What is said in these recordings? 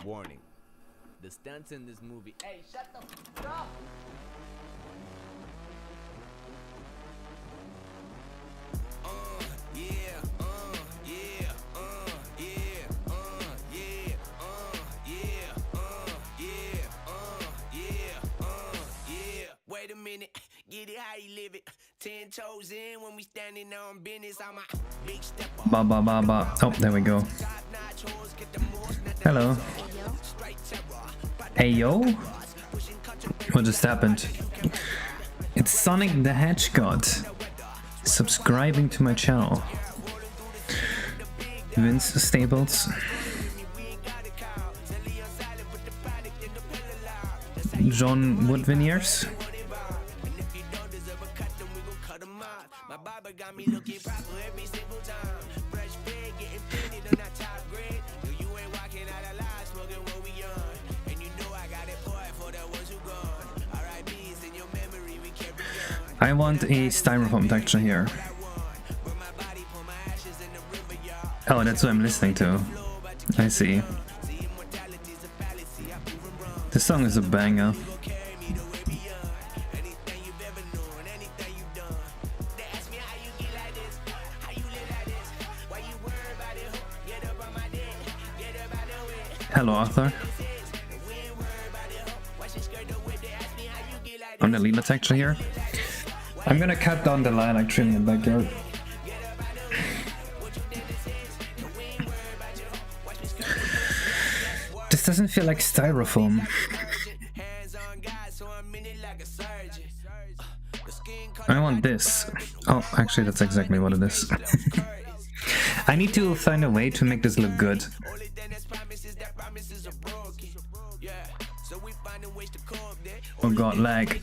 Warning. The stunts in this movie. Hey, shut the f up! Wait a minute, get it how you live it. 10 toes in when we standing on business. I'm a big step up. Ba ba ba ba. Oh, there we go. Hello. Hey yo. What just happened? It's Sonic the Hedgehog subscribing to my channel. Vince Stables. John Wood Veneers. I want a styrofoam texture here. Oh, that's what I'm listening to. I see. This song is a banger. Hello, Arthur. On the Lila texture here. I'm gonna cut down the lilac tree in the backyard. This doesn't feel like styrofoam. I want this. Oh, actually that's exactly what it is. I need to find a way to make this look good. Oh god, lag.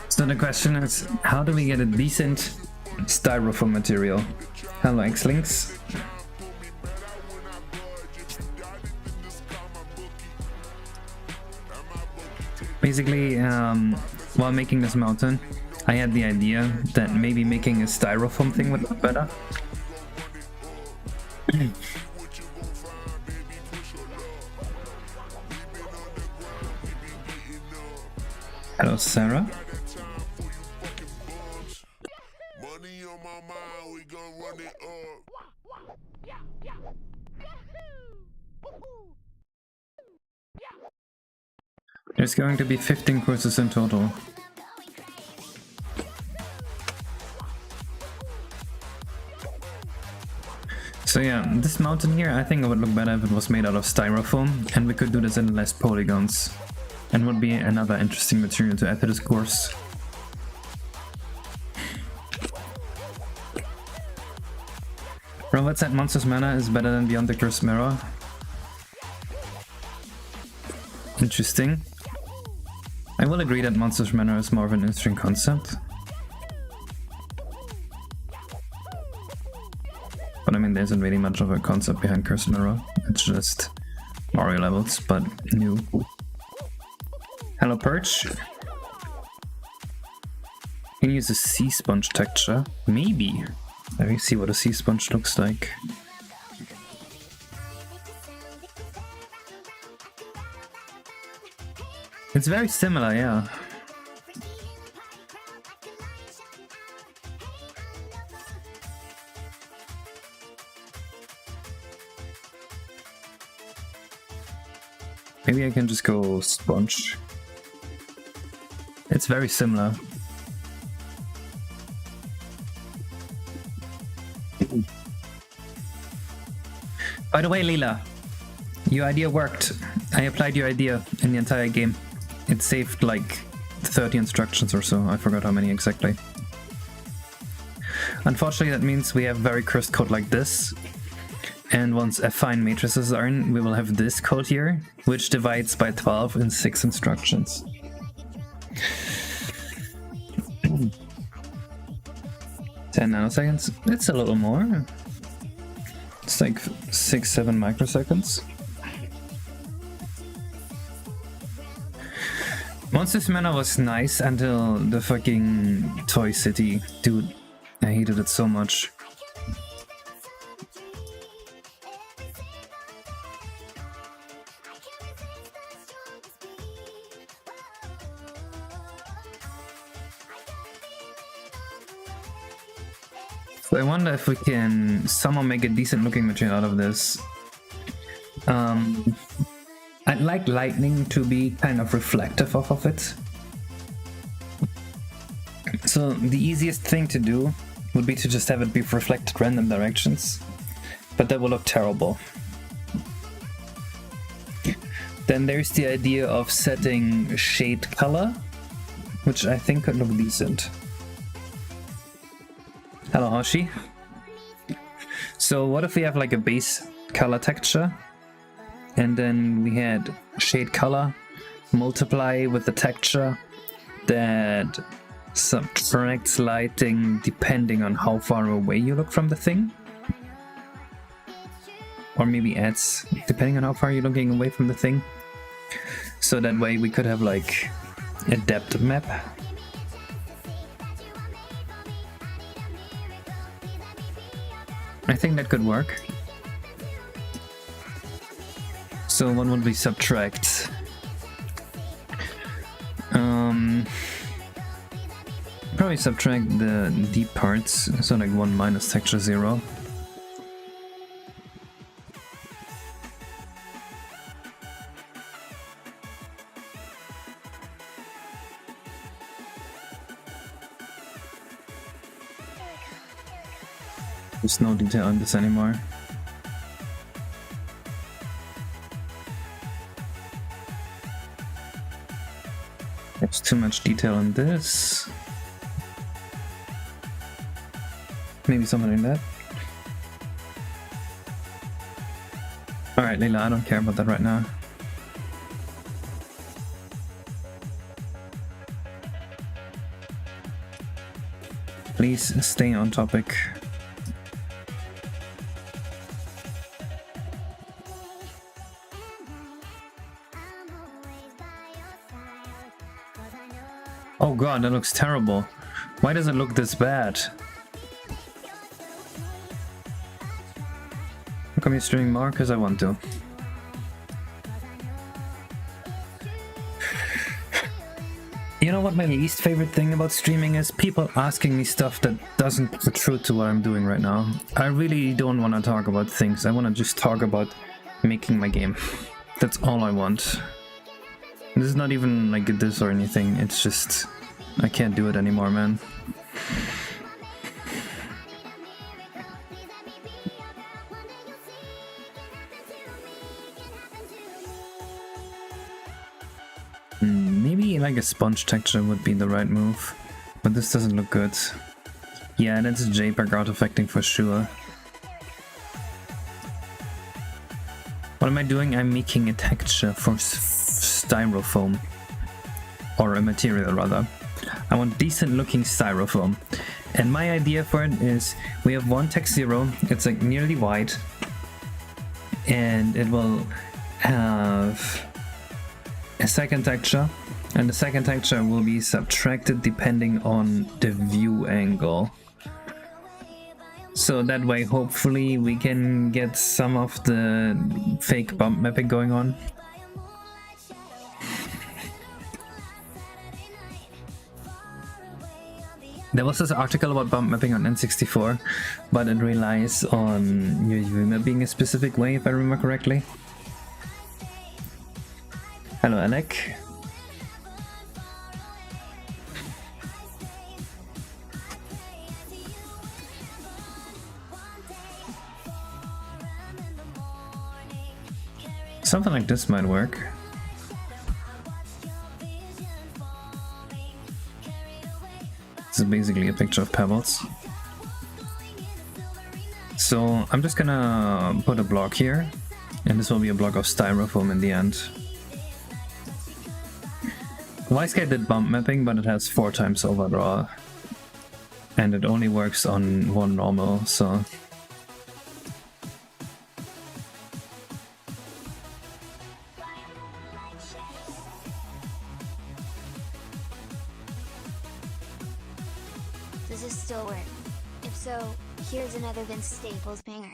So the question is, how do we get a decent styrofoam material? Hello, X-Links. Basically, while making this mountain, I had the idea that maybe making a styrofoam thing would look better. Hello, Sarah. There's going to be 15 courses in total. So yeah, this mountain here, I think it would look better if it was made out of styrofoam, and we could do this in less polygons. And would be another interesting material to add to this course. Robert said Monsters Manor is better than Beyond the Cursed Mirror. Interesting. I will agree that Monsters Manor is more of an interesting concept. But I mean, there isn't really much of a concept behind Cursed Mirror. It's just Mario levels, but new. Hello, Perch. Can you use a sea sponge texture? Maybe. Let me see what a sea sponge looks like. It's very similar, yeah. Maybe I can just go sponge. It's very similar. By the way, Leela, your idea worked. I applied your idea in the entire game. It saved like 30 instructions or so. I forgot how many exactly. Unfortunately, that means we have very cursed code like this. And once affine matrices are in, we will have this code here, which divides by 12 in 6 instructions. Ten nanoseconds. It's a little more. It's like 6-7 microseconds. Monsters Manor was nice until the fucking Toy City. Dude, I hated it so much. So I wonder if we can somehow make a decent looking material out of this. I'd like lightning to be kind of reflective of it. So the easiest thing to do would be to just have it be reflected random directions, but that will look terrible. Then there's the idea of setting shade color, which I think could look decent. Hello Hoshi. So what if we have like a base color texture, and then we had shade color multiply with the texture that subtracts lighting depending on how far away you look from the thing? Or maybe adds depending on how far you're looking away from the thing. So that way we could have like a depth map. I think that could work. So what would we subtract? Probably subtract the deep parts, so like 1 minus texture 0. There's no detail on this anymore. There's too much detail on this. Maybe something like that. Alright, Leila, I don't care about that right now. Please stay on topic. Oh god, that looks terrible. Why does it look this bad? How come you're streaming more? Because I want to. You know what my least favorite thing about streaming is? People asking me stuff that doesn't protrude to what I'm doing right now. I really don't want to talk about things. I want to just talk about making my game. That's all I want. This is not even like a diss or anything, it's just I can't do it anymore, man. Maybe like a sponge texture would be the right move, but this doesn't look good. Yeah, that's a JPEG artifacting for sure. What am I doing? I'm making a texture for Styrofoam, or a material rather. I want decent looking Styrofoam, and my idea for it is we have one text 0, it's like nearly white, and it will have a second texture, and the second texture will be subtracted depending on the view angle. So that way hopefully we can get some of the fake bump mapping going on. There was this article about bump mapping on N64, but it relies on your UV being a specific way, if I remember correctly. Hello, Alec. Something like this might work. This is basically a picture of pebbles. So So I'm just gonna put a block here, and this will be a block of styrofoam in the end. Yscape did bump mapping, but it has 4 times overdraw. And it only works on 1 normal, so... Does this still work? If so, here's another Vince Staples banger.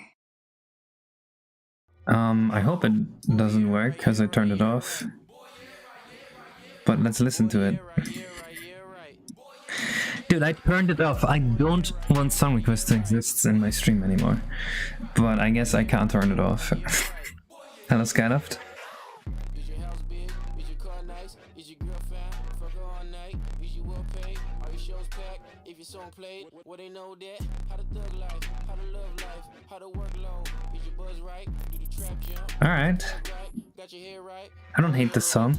I hope it doesn't work, because I turned it off. But let's listen to it. Dude, I turned it off. I don't want song requests to exist in my stream anymore. But I guess I can't turn it off. Hello, Skyloft. Alright. I don't hate this song.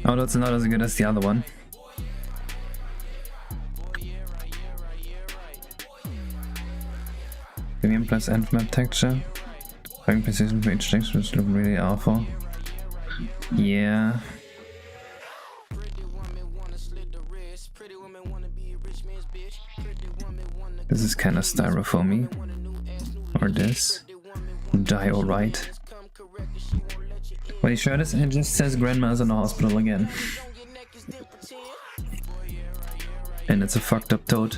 Although it's not as good as the other one. Premium plus end map texture. Having precision for each text, which look really awful. Yeah. This is kind of styrofoamy. Or this. Die alright. Wait, you sure this? It just says grandma's in the hospital again. And it's a fucked up toad.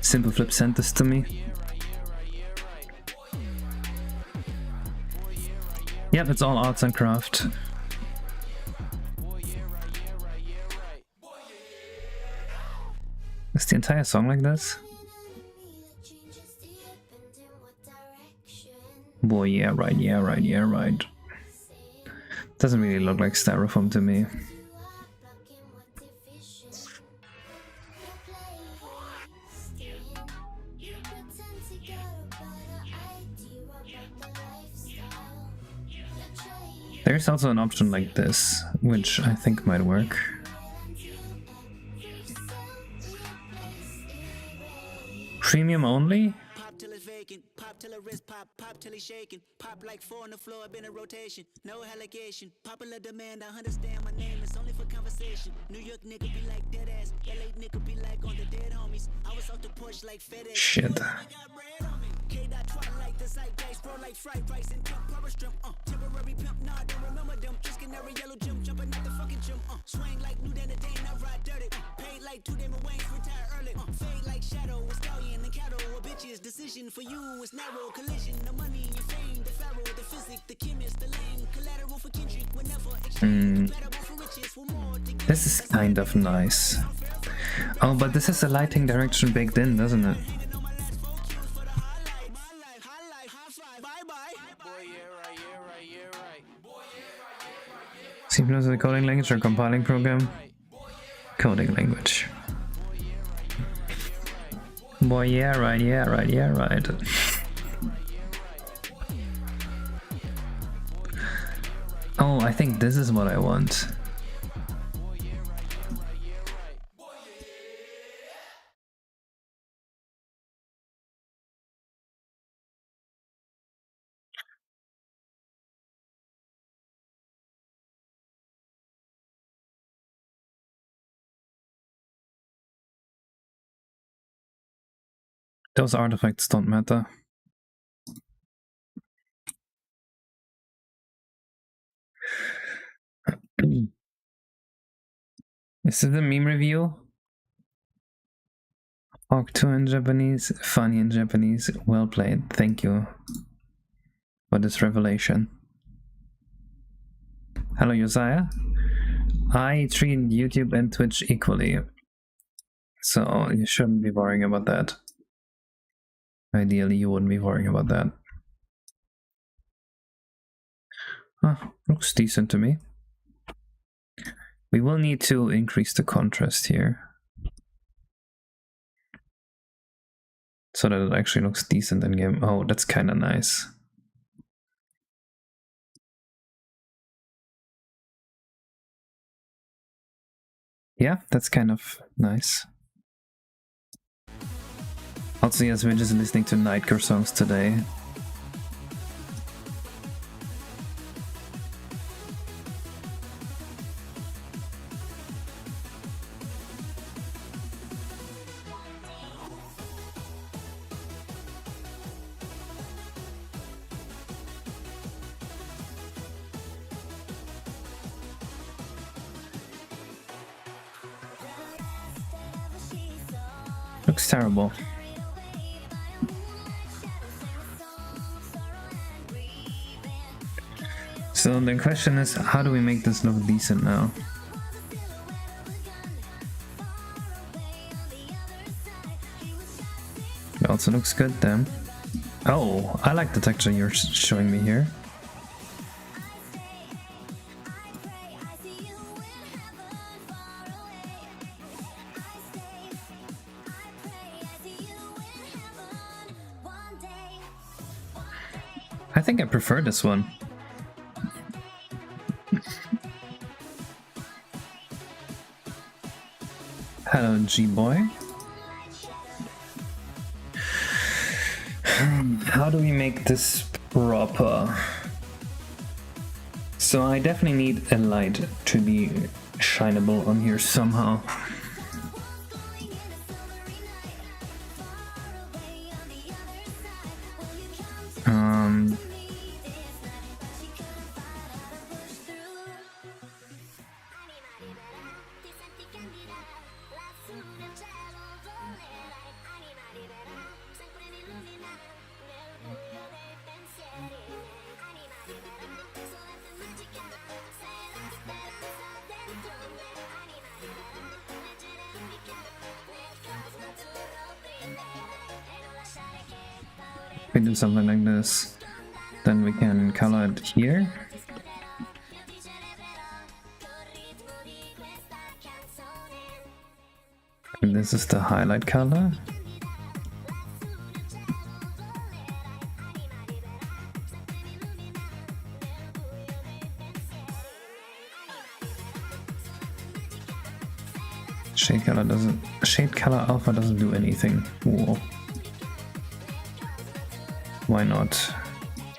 Simple Flip sent this to me. Yep, it's all arts and craft. Is the entire song like this? Boy, yeah, right, yeah, right, yeah, right. Doesn't really look like styrofoam to me. There's also an option like this, which I think might work. Premium only? Pop till a wrist pop, pop till he's shaking. Pop like 4 on the floor, been a rotation. No allegation. Popular demand, I understand my name. It's only for conversation. New York nigga be like dead ass. LA nigga be like on the dead homies. I was off the porch like FedEx. Shit. K-Dot twilight, the zeitgeist, bro like fried rice and jump power strip. Temporary pimp, nah, I don't remember them. Just canary yellow gym, jumping out the fucking gym. Swing like new than a day, not ride dirty. Paid like 2 Damon Wayne's, retire early. Fade like shadow, a stallion and cattle. A bitch's decision for you is narrow. Collision, the money, your fame, the pharaoh, the physics, the chemist, the lane. Collateral for Kendrick, whenever exchange. For riches, for more. This is kind of nice. Oh, but this is a lighting direction baked in, doesn't it? C+ is a coding language or compiling program? Coding language. Boy, yeah, right, yeah, right, yeah, right. Oh, I think this is what I want. Those artifacts don't matter. This is the meme review. Hawk 2 in Japanese, funny in Japanese. Well played. Thank you for this revelation. Hello, Josiah. I treat YouTube and Twitch equally, so you shouldn't be worrying about that. Ideally, you wouldn't be worrying about that. Huh, looks decent to me. We will need to increase the contrast here, so that it actually looks decent in game. Oh, that's kind of nice. Yeah, that's kind of nice. Also, yes, we're just listening to Nightcore songs today. looks terrible. So the question is, how do we make this look decent now? It also looks good then. Oh, I like the texture you're showing me here. I think I prefer this one. Hello, G-boy. How do we make this proper? So I definitely need a light to be shineable on here somehow. We do something like this, then we can color it here. And this is the highlight color. Shade color alpha doesn't do anything. Whoa. Why not?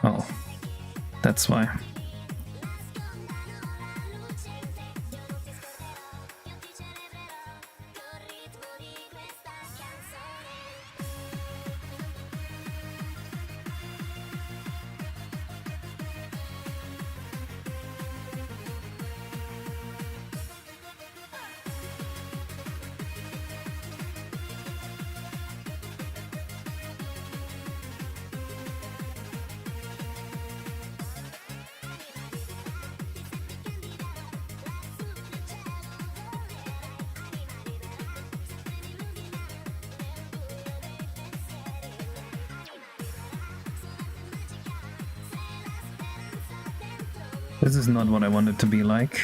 Oh, that's why. This is not what I want it to be like.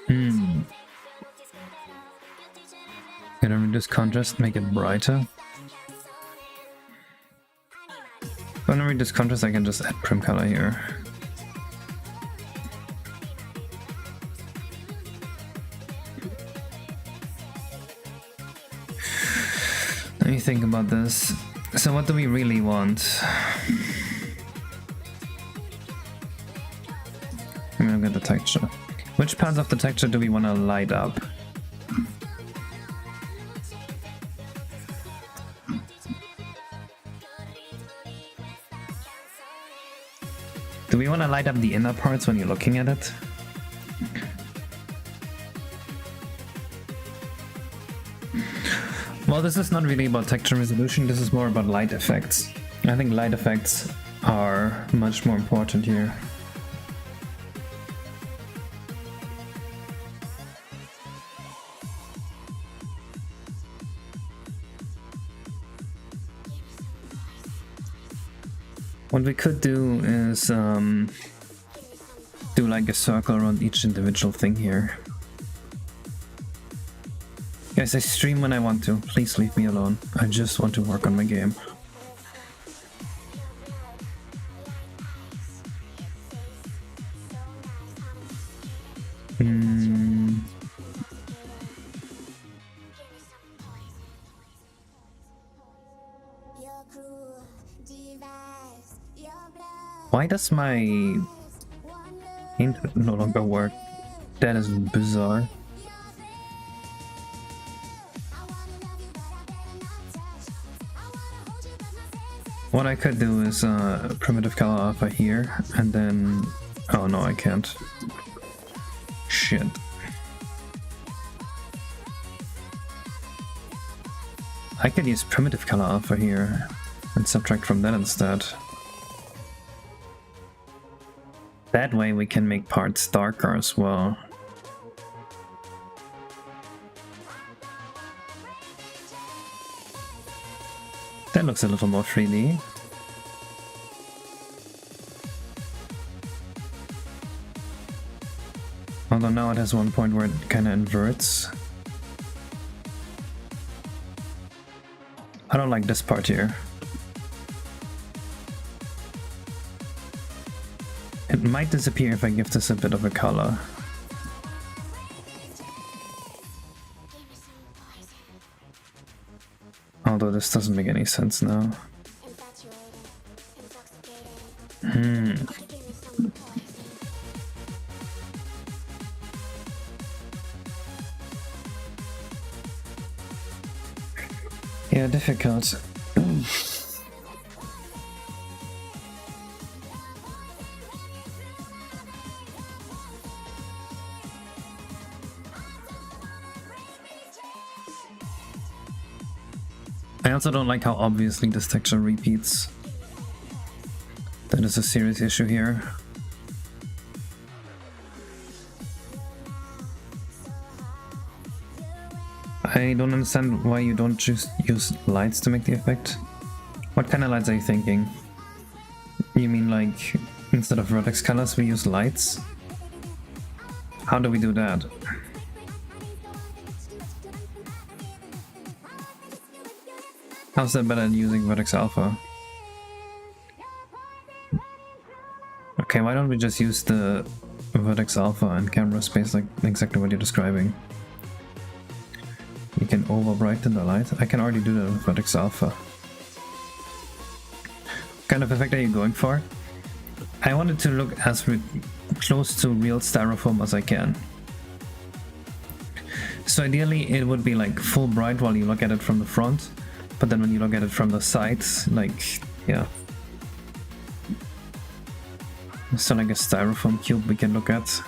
Can I reduce contrast, make it brighter? When I reduce contrast, I can just add prim color here. Let me think about this. So what do we really want? Let me look at the texture. Which parts of the texture do we want to light up? Do we want to light up the inner parts when you're looking at it? Well, this is not really about texture resolution, this is more about light effects. I think light effects are much more important here. What we could do is do like a circle around each individual thing here. Guys, I stream when I want to. Please leave me alone. I just want to work on my game. Why does my input no longer work? That is bizarre. What I could do is primitive color alpha here, and then Oh no, I can't. Shit. I could use primitive color alpha here and subtract from that instead. That way we can make parts darker as well. That looks a little more 3D. Although now it has one point where it kind of inverts. I don't like this part here. It might disappear if I give this a bit of a color. Although this doesn't make any sense now. Yeah, difficult. I also don't like how obviously this texture repeats. That is a serious issue here. I don't understand why you don't just use lights to make the effect. What kind of lights are you thinking? You mean like instead of vertex colors we use lights? How do we do that? How's that better than using vertex alpha? Okay, why don't we just use the vertex alpha and camera space like exactly what you're describing? You can over brighten the light. I can already do that with vertex alpha. What kind of effect are you going for? I wanted to look as close to real styrofoam as I can. So ideally it would be like full bright while you look at it from the front, but then when you look at it from the sides, like, yeah. So like a styrofoam cube we can look at.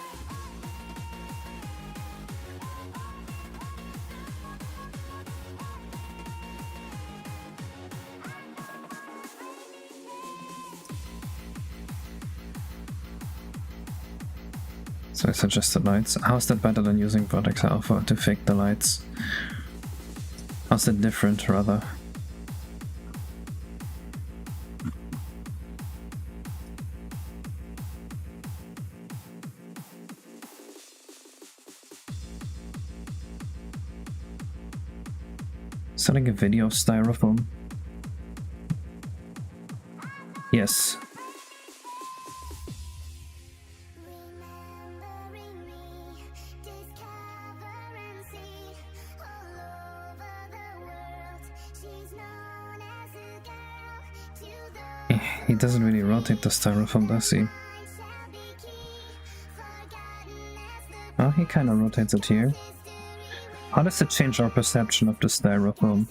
So I suggest the lights. How's that better than using vertex alpha to fake the lights? How's that different, rather? Is that like a video of styrofoam? Yes. He doesn't really rotate the styrofoam, does he? Oh, he kind of rotates it here. How does it change our perception of the styrofoam?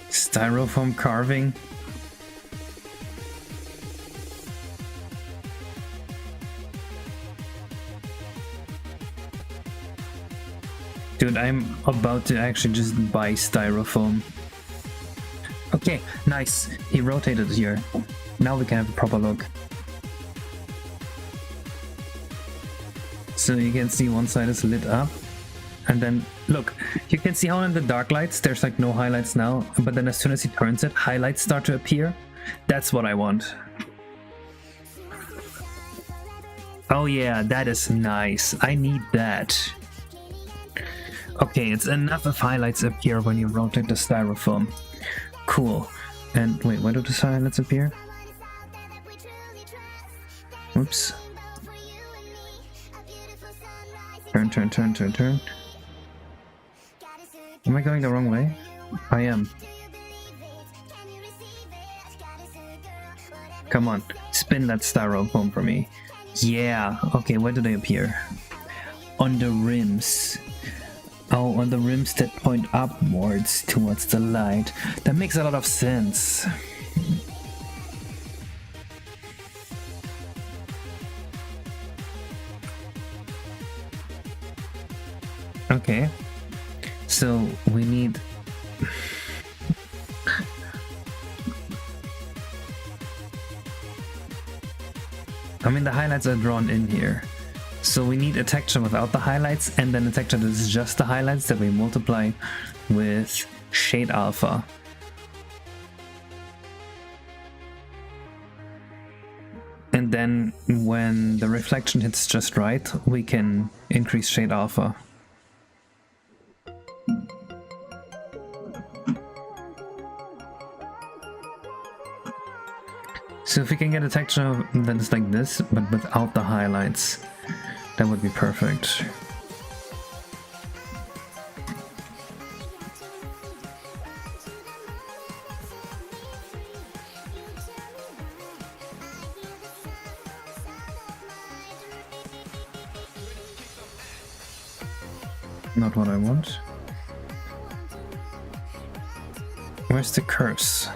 Styrofoam carving? Dude, I'm about to actually just buy styrofoam. Okay, nice. He rotated here. Now we can have a proper look. So you can see one side is lit up. And then, look, you can see how in the dark lights there's like no highlights now, but then as soon as he turns it, highlights start to appear. That's what I want. Oh yeah, that is nice. I need that. Okay, it's enough if highlights appear when you rotate the styrofoam. Cool. And wait, why do the highlights appear? Oops. Turn, turn, turn, turn, turn. Am I going the wrong way? I am. Come on, spin that styrofoam for me. Yeah, okay, where do they appear? On the rims. Oh, on the rims that point upwards towards the light. That makes a lot of sense. Okay, so we need... I mean, the highlights are drawn in here. So we need a texture without the highlights, and then a texture that is just the highlights that we multiply with shade alpha. And then when the reflection hits just right, we can increase shade alpha. So if we can get a texture that is like this, but without the highlights, that would be perfect. Not what I want. Where's the curse?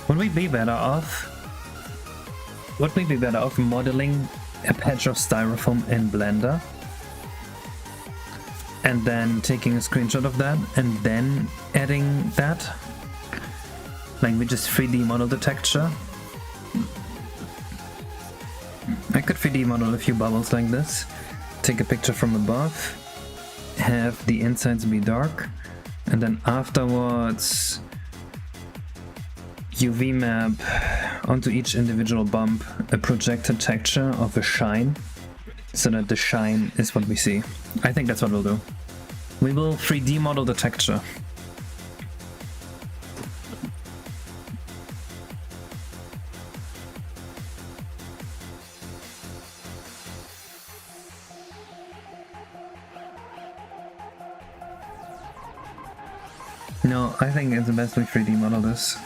Would we be better off? Would we be better off modeling a patch of styrofoam in Blender and then taking a screenshot of that and then adding that? Like we just 3D model the texture? I could 3D model a few bubbles like this, take a picture from above, have the insides be dark, and then afterwards UV map onto each individual bump a projected texture of a shine, so that the shine is what we see. I think that's what we'll do. We will 3D model the texture. No, I think it's the best we 3D model this.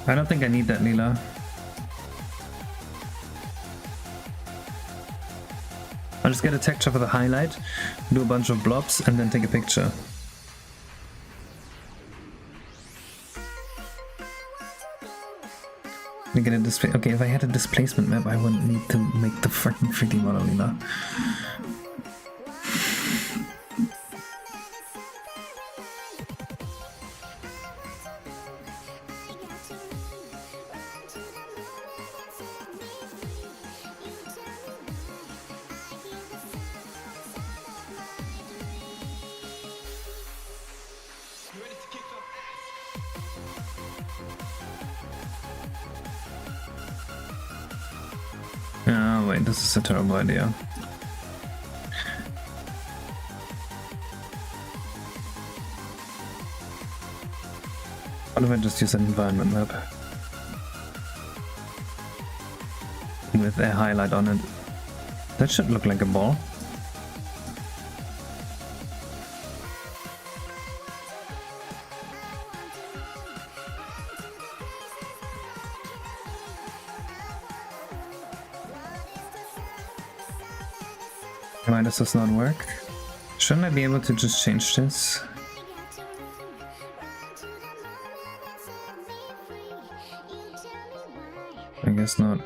I don't think I need that, Leela. I'll just get a texture for the highlight, do a bunch of blobs, and then take a picture. I get a display. Okay, if I had a displacement map, I wouldn't need to make the fucking 3D model, Leela. Oh wait, this is a terrible idea. What if I just use an environment map with a highlight on it? That should look like a ball. Why does this not work? Shouldn't I be able to just change this? I guess not.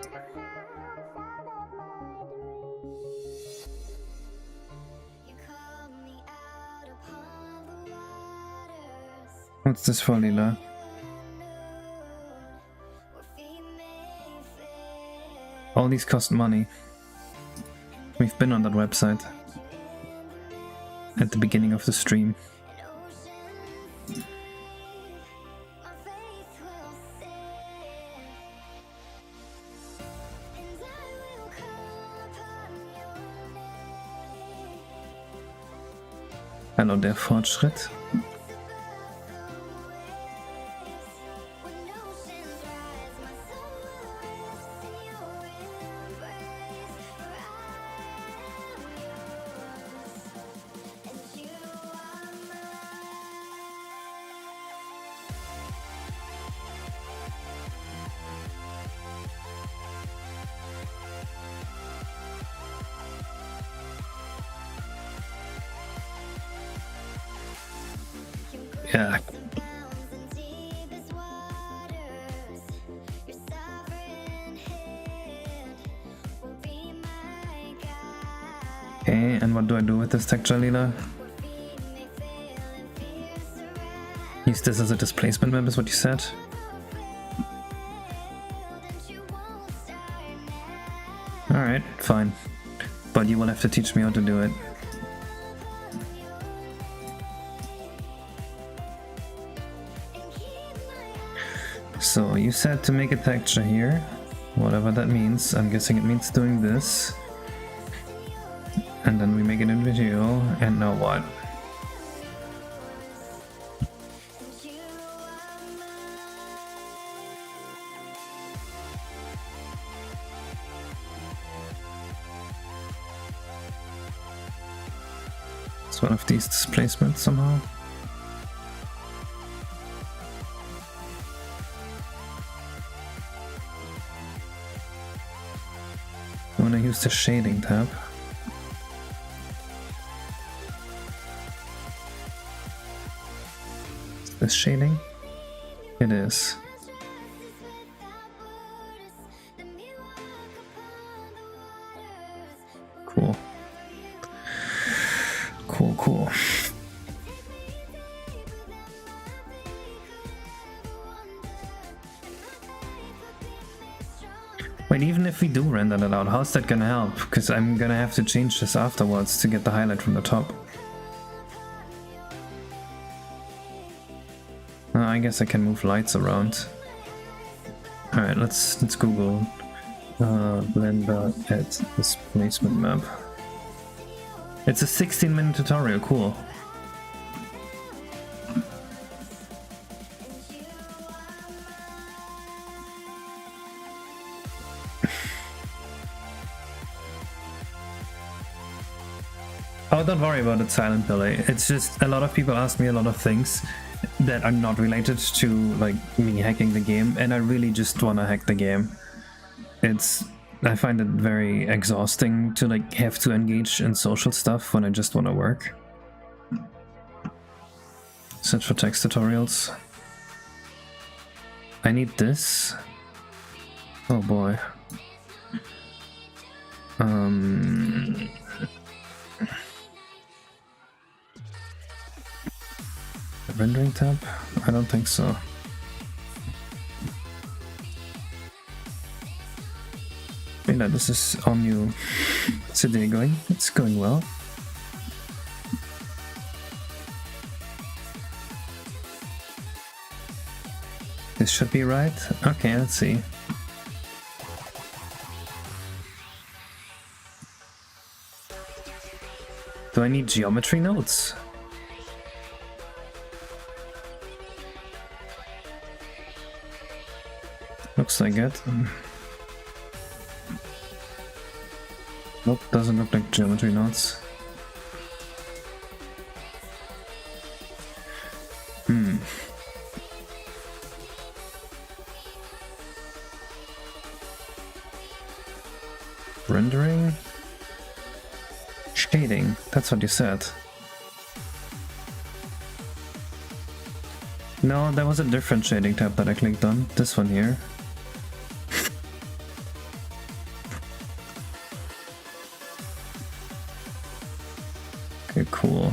What's this for, Lila? All these cost money. We've been on that website at the beginning of the stream. Hallo, der Fortschritt. Ja. Okay, and what do I do with this texture, Lila? Use this as a displacement map is what you said? Alright, fine. But you will have to teach me how to do it. So you said to make a texture here, whatever that means. I'm guessing it means doing this. And then we make it individual, and now what? It's one of these displacements somehow. I want to use the shading tab. Is this shading? It is. Cool. Cool. Wait, even if we do render that out, how's that gonna help? Because I'm gonna have to change this afterwards to get the highlight from the top. I guess I can move lights around. Alright, let's Google Blender add displacement map. It's a 16-minute tutorial, cool. Oh, don't worry about it, Silent Billy. It's just a lot of people ask me a lot of things that are not related to like me hacking the game, and I really just want to hack the game. I find it very exhausting to like have to engage in social stuff when I just want to work. Search for text tutorials. I need this. Oh boy. Rendering tab? I don't think so. Yeah, this is all new. How's your day going? It's going well. This should be right. Okay, let's see. Do I need geometry nodes? Looks like it. Nope, doesn't look like geometry nodes. Rendering? Shading, that's what you said. No, there was a different shading tab that I clicked on. This one here. Okay, cool.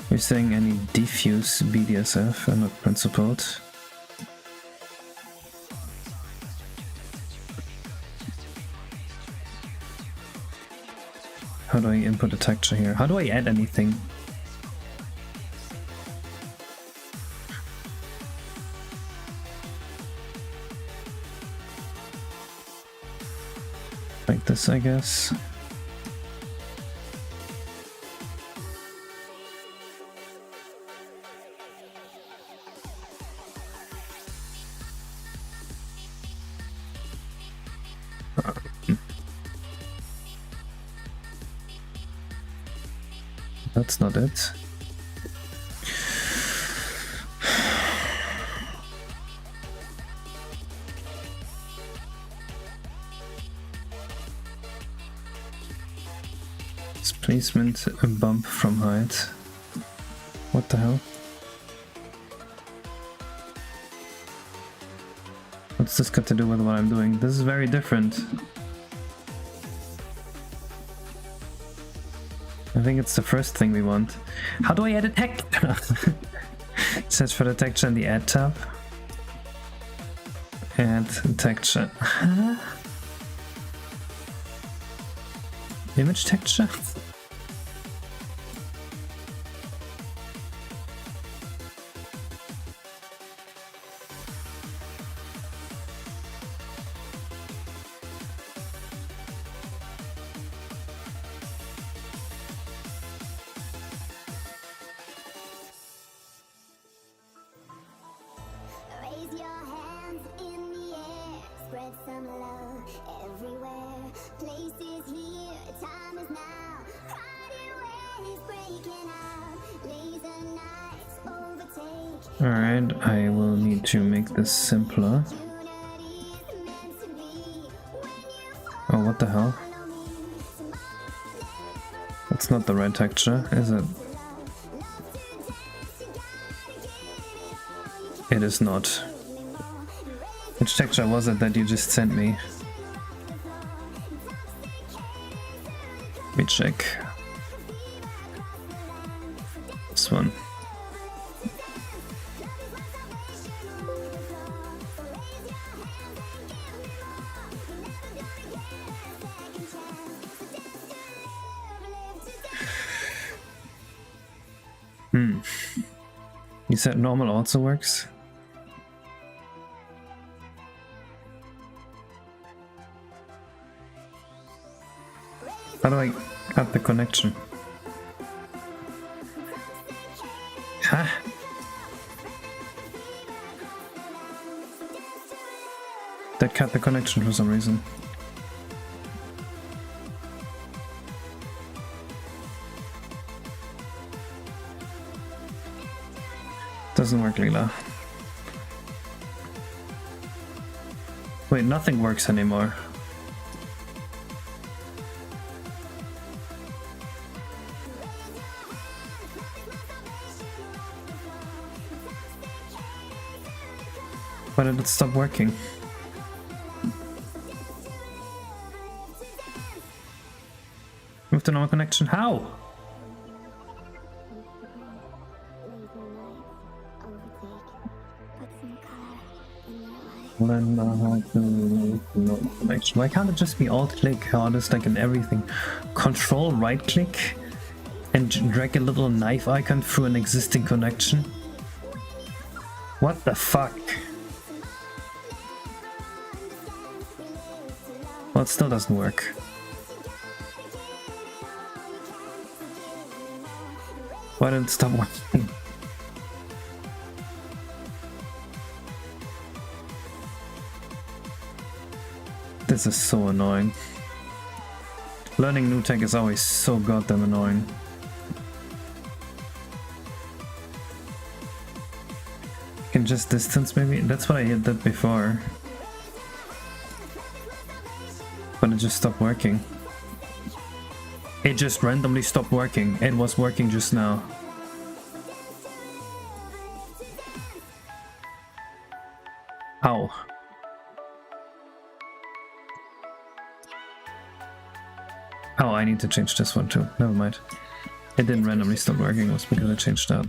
You're saying any diffuse BDSF and not principled? How do I input a texture here? How do I add anything? Like this, I guess. That's not it. Displacement, a bump from height. What the hell? What's this got to do with what I'm doing? This is very different. I think it's the first thing we want. How do I add a texture? Search for the texture in the add tab. Add texture. Huh? Image texture? Raise your hands in the air, spread some love everywhere. Places here, time is now. Friday waves breaking out, laser nights overtake. Alright, I will need to make this simpler. Oh, what the hell? That's not the right texture, is it? It is not. Which texture was it that you just sent me? Let me check. This one. You said normal also works? How do I cut the connection? Huh? That cut the connection for some reason. Doesn't work, Leela. Wait, nothing works anymore. Why did it stop working? Move to normal connection. How? Why can't it just be alt-click? How it is like in everything. Control right-click and drag a little knife icon through an existing connection? What the fuck? Well, it still doesn't work. Why did it stop working? This is so annoying. Learning new tech is always so goddamn annoying. You can just distance maybe? That's what I did before. But it just stopped working. It just randomly stopped working. It was working just now. How? Oh, I need to change this one too. Never mind. It didn't randomly stop working, it was because I changed that.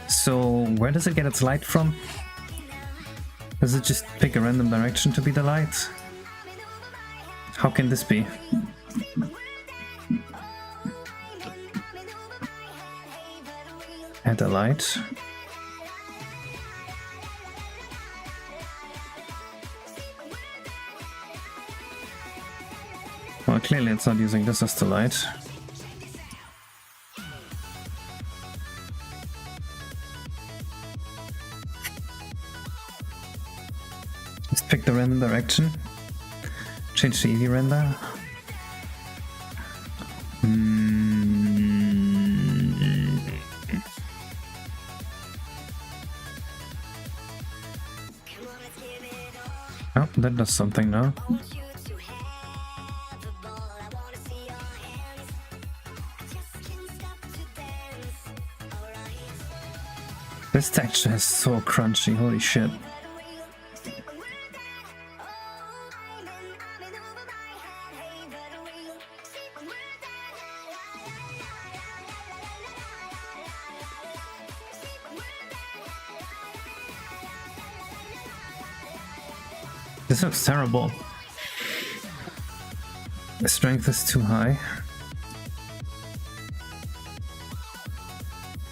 So, where does it get its light from? Does it just pick a random direction to be the light? How can this be? Add a light. Well, clearly it's not using this as the light. Just pick the random direction. Change the EV render. Oh, that does something now. This texture is so crunchy, holy shit. This looks terrible. The strength is too high.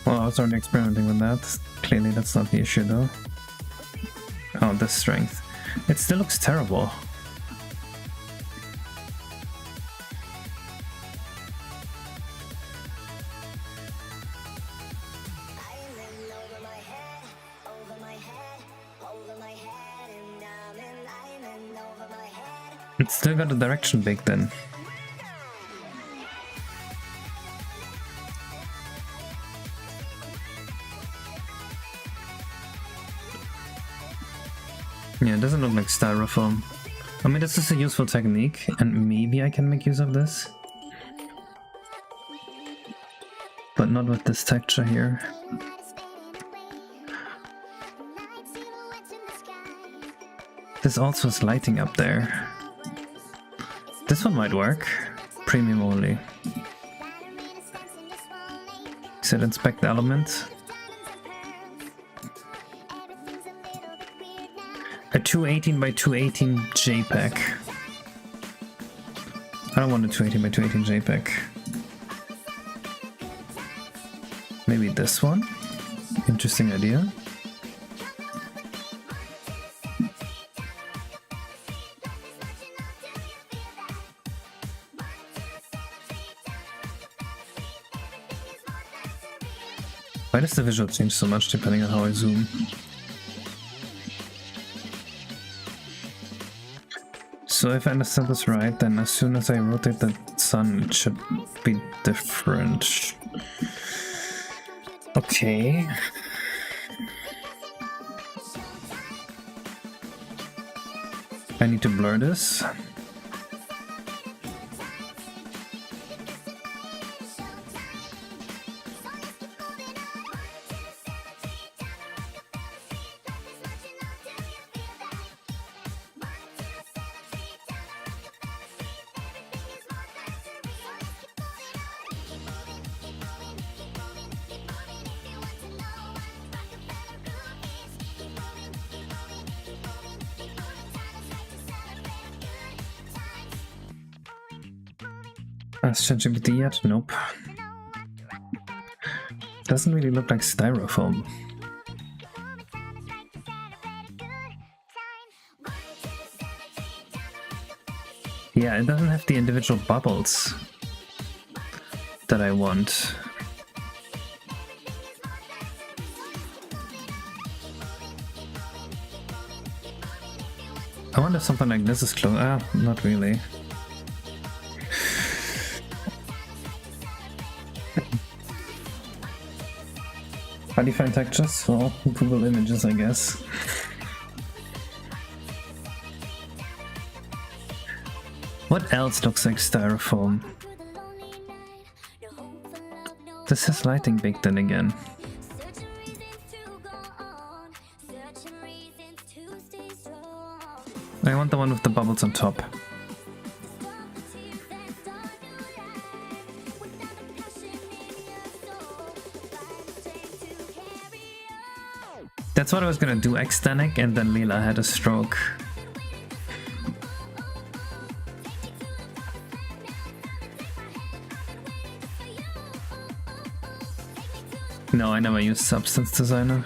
Well, I was already experimenting with that. Clearly that's not the issue though. Oh, the strength. It still looks terrible. It's still got a direction baked in. Yeah, it doesn't look like styrofoam. I mean, this is a useful technique, and maybe I can make use of this. But not with this texture here. This also is lighting up there. This one might work. Premium only. Set inspect element. A 218 by 218 JPEG. I don't want a 218 by 218 JPEG. Maybe this one? Interesting idea. Why does the visual change so much depending on how I zoom? So if I understand this right, then as soon as I rotate the sun, it should be different. Okay. I need to blur this. Has ChatGPT yet? Nope. Doesn't really look like styrofoam. Yeah, it doesn't have the individual bubbles that I want. I wonder if something like this is close. Ah, not really. How do you find textures? Well, Google images, I guess. What else looks like styrofoam? This has lighting baked in again. I want the one with the bubbles on top. That's what I was gonna do, Xtanic, and then Leela had a stroke. No, I never used Substance Designer.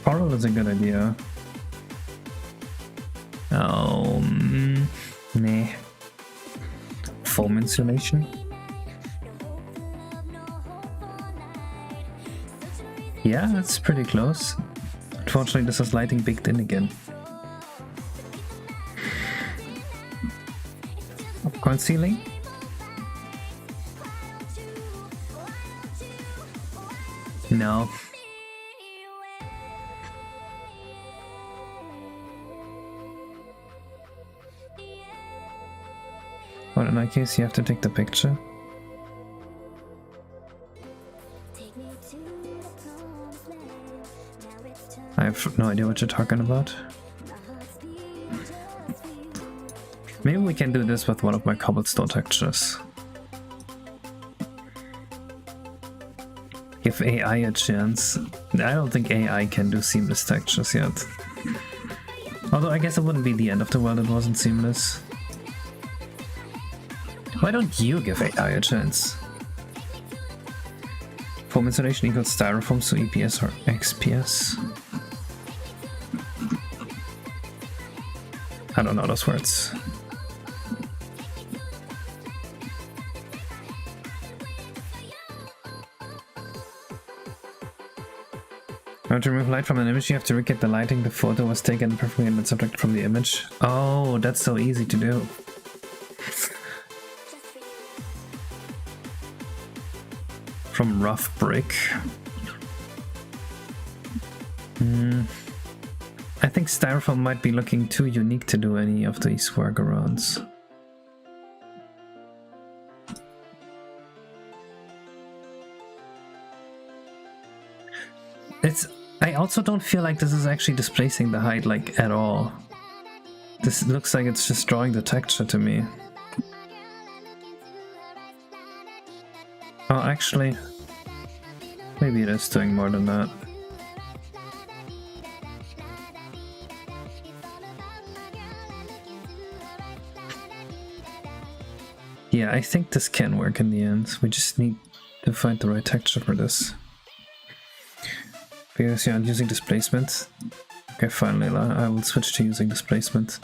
Coral is a good idea. Oh, nah. Foam insulation. Yeah, that's pretty close. Unfortunately, this has lighting baked in again. Popcorn ceiling. No. Well, in that case, you have to take the picture. I have no idea what you're talking about. Maybe we can do this with one of my cobblestone textures. Give AI a chance. I don't think AI can do seamless textures yet. Although I guess it wouldn't be the end of the world if it wasn't seamless. Why don't you give AI a chance? Foam insulation equals styrofoam, so EPS or XPS. I don't know those words. Now to remove light from an image, you have to recreate the lighting. The photo was taken perfectly and then subtracted from the image. Oh, that's so easy to do. From rough brick. I think styrofoam might be looking too unique to do any of these workarounds. I also don't feel like this is actually displacing the height like at all. This looks like it's just drawing the texture to me. Oh, actually, maybe it is doing more than that. Yeah, I think this can work in the end. We just need to find the right texture for this. Because you're using displacement. Okay, fine, Leila. I will switch to using displacement.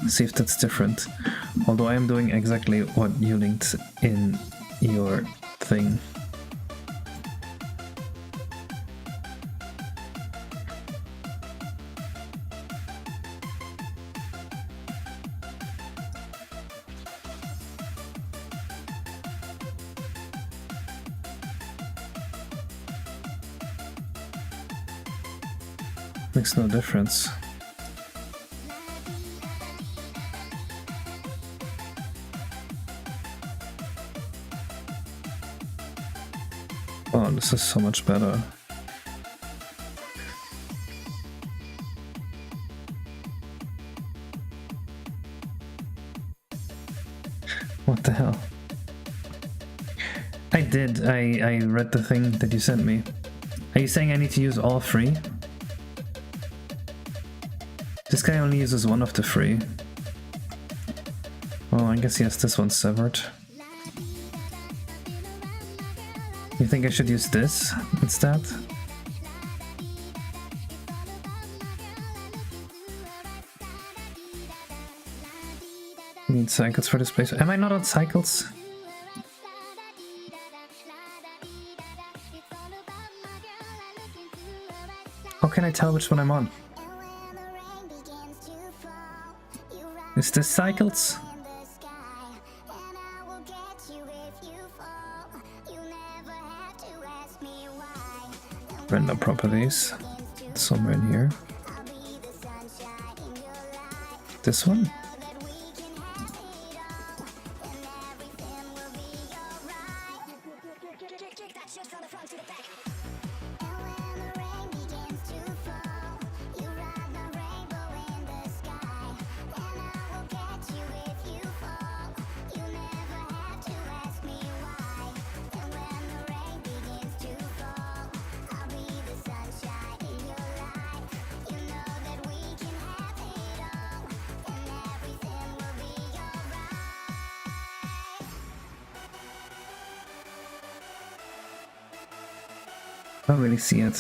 See if that's different. Although I am doing exactly what you linked in your thing. Makes no difference. Oh, this is so much better. What the hell? I did. I read the thing that you sent me. Are you saying I need to use all three? This guy only uses one of the three. Well, I guess he has this one severed. You think I should use this instead? Need cycles for displays. Am I not on cycles? How can I tell which one I'm on? Is this cycles? render properties. Somewhere in here. This one? I don't really see it.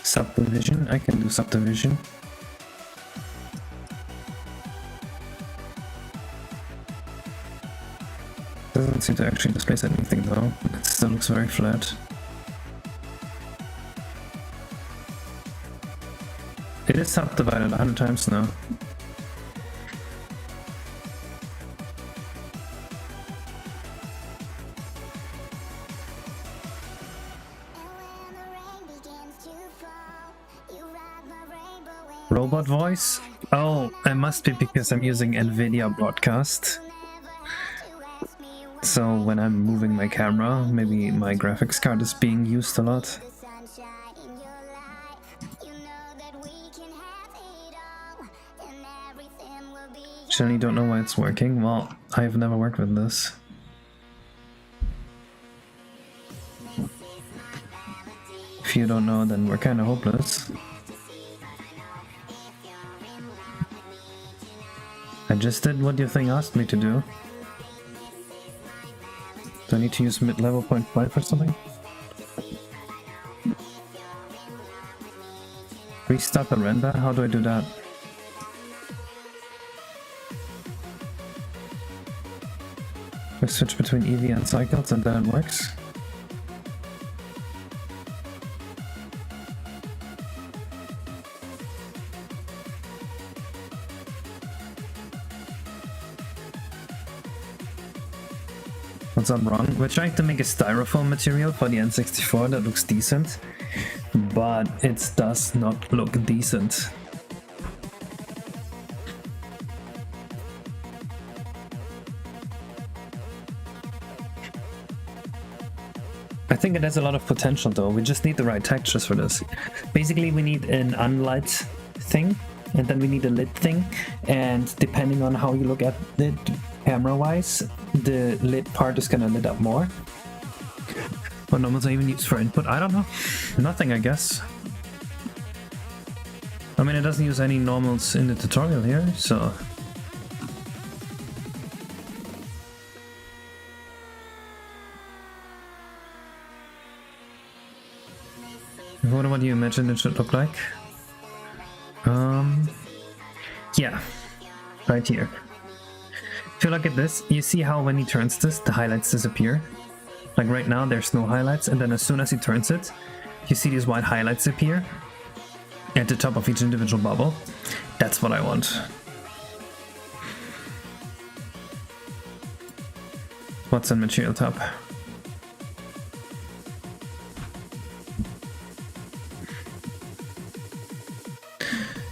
Subdivision, I can do subdivision. Doesn't seem to actually displace anything though. It still looks very flat. It is subdivided 100 times now. Robot voice? Oh, it must be because I'm using NVIDIA broadcast. So when I'm moving my camera, maybe my graphics card is being used a lot. Actually, don't know why it's working. Well, I've never worked with this. If you don't know, then we're kind of hopeless. I just did what your thing asked me to do. Do I need to use mid-level 0.5 or something? Restart the render? How do I do that? I switch between EV and cycles and then it works. What's up, wrong? We're trying to make a styrofoam material for the N64 that looks decent, but it does not look decent. I think it has a lot of potential though, we just need the right textures for this. Basically we need an unlit thing, and then we need a lit thing, and depending on how you look at it camera-wise, the lit part is gonna lit up more. What normals I even use for input? I don't know. Nothing, I guess. I mean, it doesn't use any normals in the tutorial here, so... What do you imagine it should look like? Yeah, right here. If you look at this, you see how when he turns this, the highlights disappear? Like right now, there's no highlights, and then as soon as he turns it, you see these white highlights appear at the top of each individual bubble. That's what I want. What's in material tab?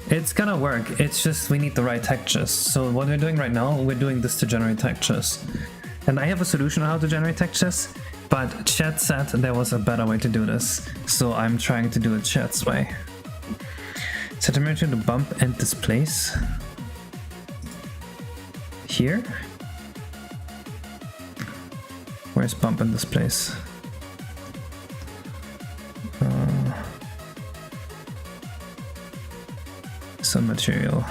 It's gonna work, it's just we need the right textures. So what we're doing right now, we're doing this to generate textures. And I have a solution on how to generate textures, but chat said there was a better way to do this. So I'm trying to do it chat's way. Set temperature to bump and displace. Here? Where's bump and displace? Some material.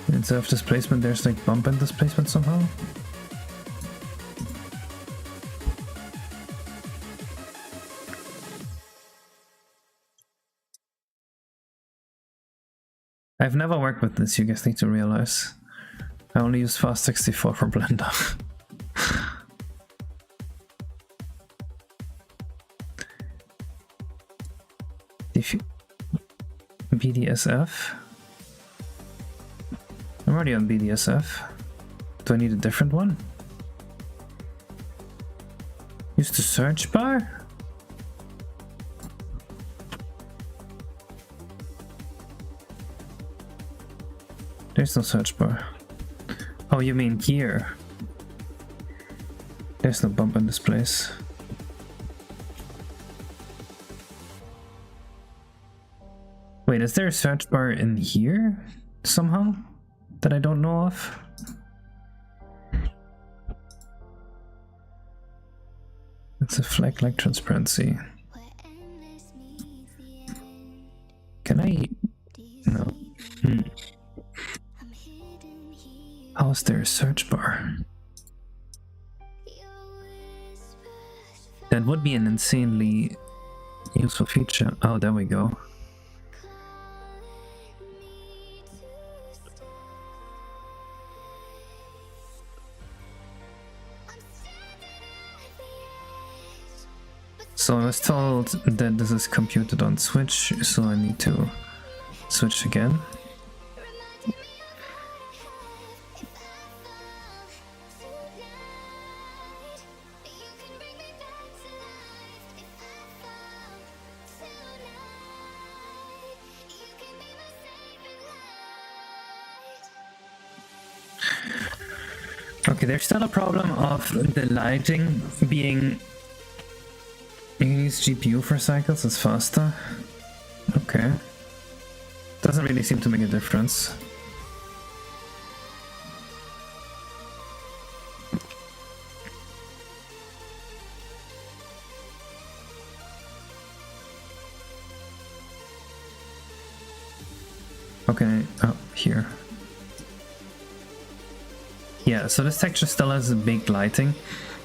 Instead of displacement, there's like bump and displacement somehow. I've never worked with this, you guys need to realize. I only use Fast64 for Blender. BDSF. I'm already on BDSF. Do I need a different one? Use the search bar? There's no search bar. Oh, you mean here? There's no bump in this place. Wait, is there a search bar in here somehow that I don't know of? It's a flag like transparency. Can I? No. How is there a search bar? That would be an insanely useful feature. Oh, there we go. So I was told that this is computed on Switch, so I need to switch again. Okay, there's still a problem of the lighting being... You can use GPU for cycles, it's faster. Okay. Doesn't really seem to make a difference. Okay, oh, here. Yeah, so this texture still has a big lighting,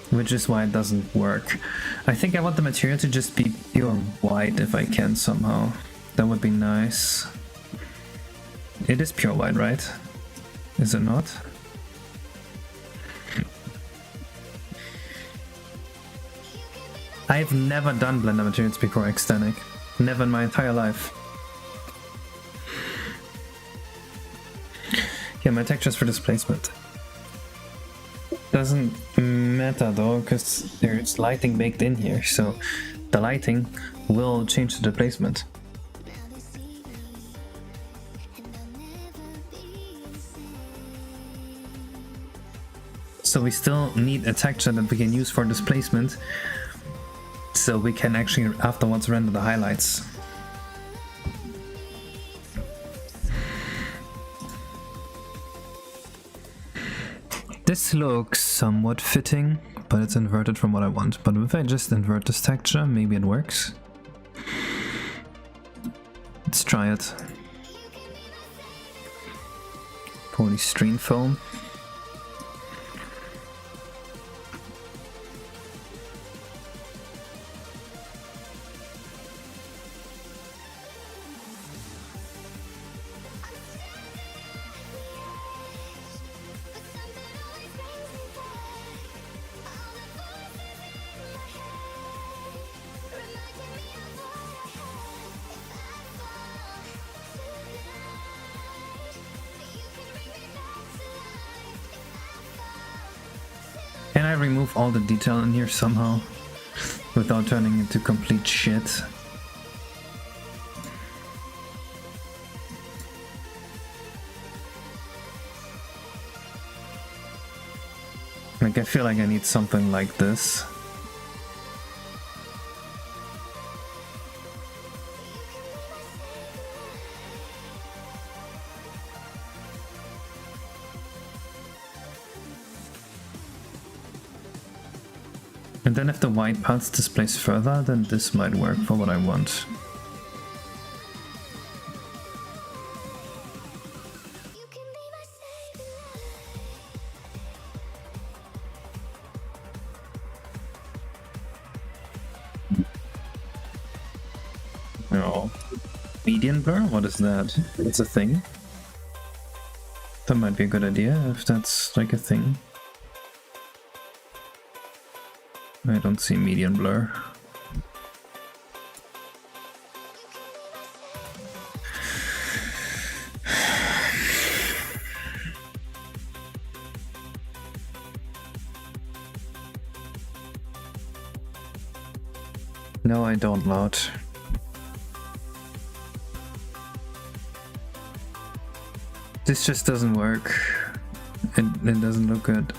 which is why it doesn't work. I think I want the material to just be pure white if I can somehow. That would be nice. It is pure white, right? Is it not? I've never done Blender materials before Xtanic. Never in my entire life. Yeah, my textures for displacement. Doesn't matter though, because there's lighting baked in here, so the lighting will change the displacement. So we still need a texture that we can use for displacement, so we can actually afterwards render the highlights. This looks somewhat fitting, but it's inverted from what I want. But if I just invert this texture, maybe it works. Let's try it. Polystyrene foam. Can I remove all the detail in here somehow without turning it into complete shit? Like, I feel like I need something like this. And then if the white parts displace further, then this might work for what I want. Oh. Median blur? What is that? It's a thing? That might be a good idea if that's like a thing. I don't see median blur. No, I don't load. This just doesn't work. It doesn't look good.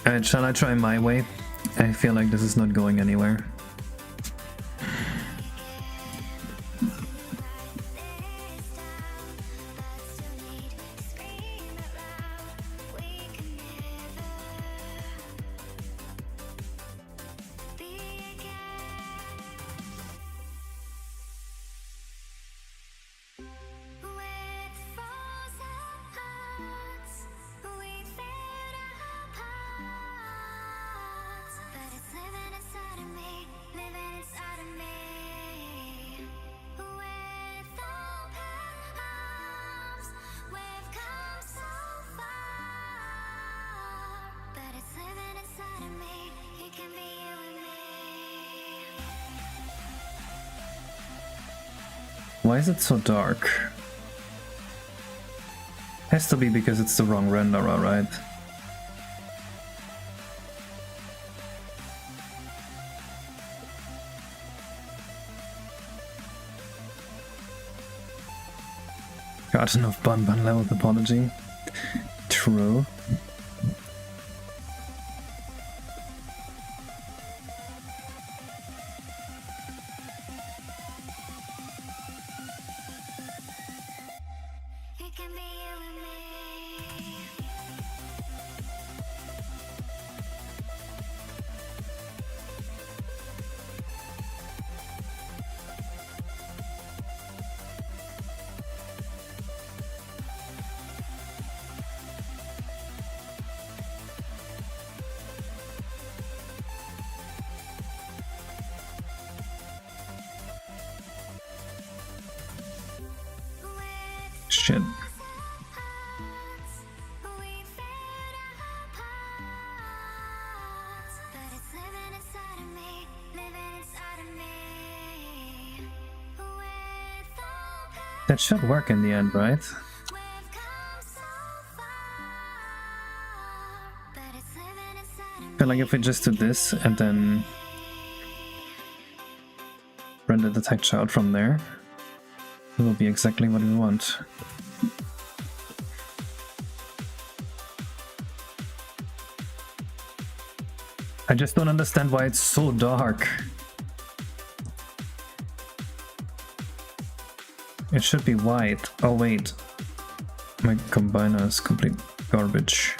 Alright, shall I try my way? I feel like this is not going anywhere. Why is it so dark? Has to be because it's the wrong renderer, right? Got enough bun level topology. True. Shit. That should work in the end, right? I feel like if we just do this and then render the texture out from there, it will be exactly what we want. I just don't understand why it's so dark. It should be white. Oh wait, my combiner is complete garbage.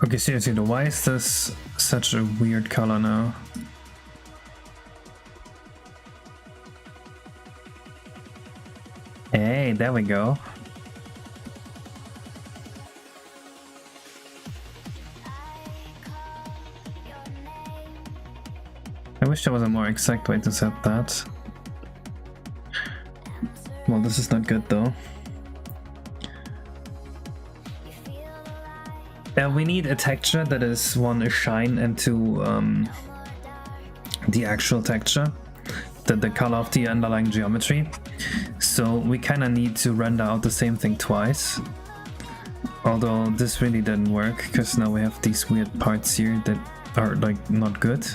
Okay, seriously though, why is this such a weird color now? Hey, there we go. I wish there was a more exact way to set that. Well, this is not good though. We need a texture that is one, a shine, and two, the actual texture, the color of the underlying geometry. So we kind of need to render out the same thing twice. Although this really didn't work, because now we have these weird parts here that are like not good.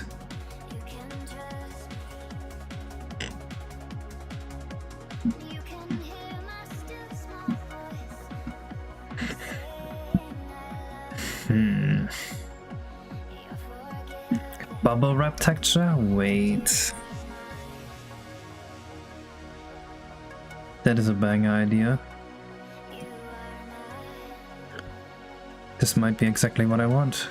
Bubble wrap texture? Wait. That is a bang idea. This might be exactly what I want.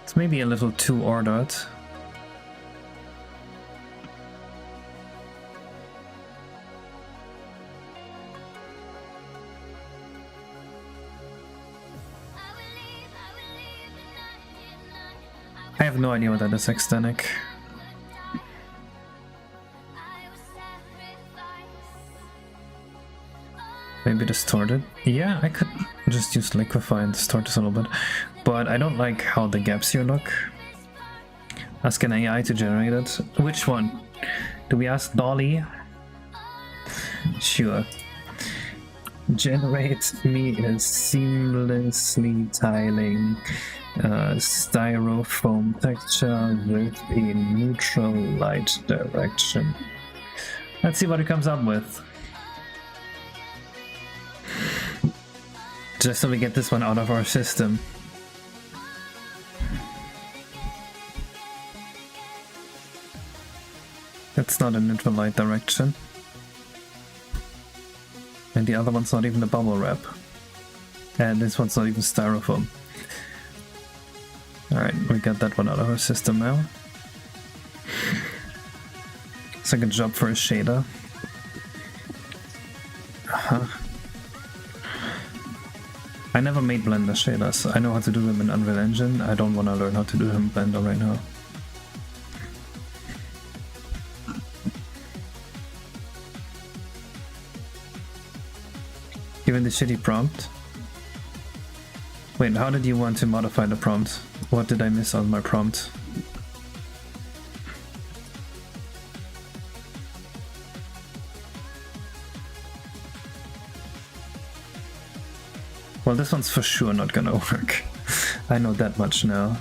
It's maybe a little too ordered. I have no idea what that is, Extenic. Maybe distorted? Yeah, I could just use liquefy and distort this a little bit. But I don't like how the gaps here look. Ask an AI to generate it. Which one? Do we ask Dolly? Sure. Generate me a seamlessly tiling styrofoam texture with a neutral light direction. Let's see what it comes up with. Just so we get this one out of our system. That's not a neutral light direction. And the other one's not even a bubble wrap. And this one's not even styrofoam. Alright, we got that one out of our system now. It's like a job for a shader. I never made Blender shaders. I know how to do them in Unreal Engine. I don't want to learn how to do them in Blender right now. Given the shitty prompt. Wait, how did you want to modify the prompt? What did I miss on my prompt? Well, this one's for sure not gonna work. I know that much now.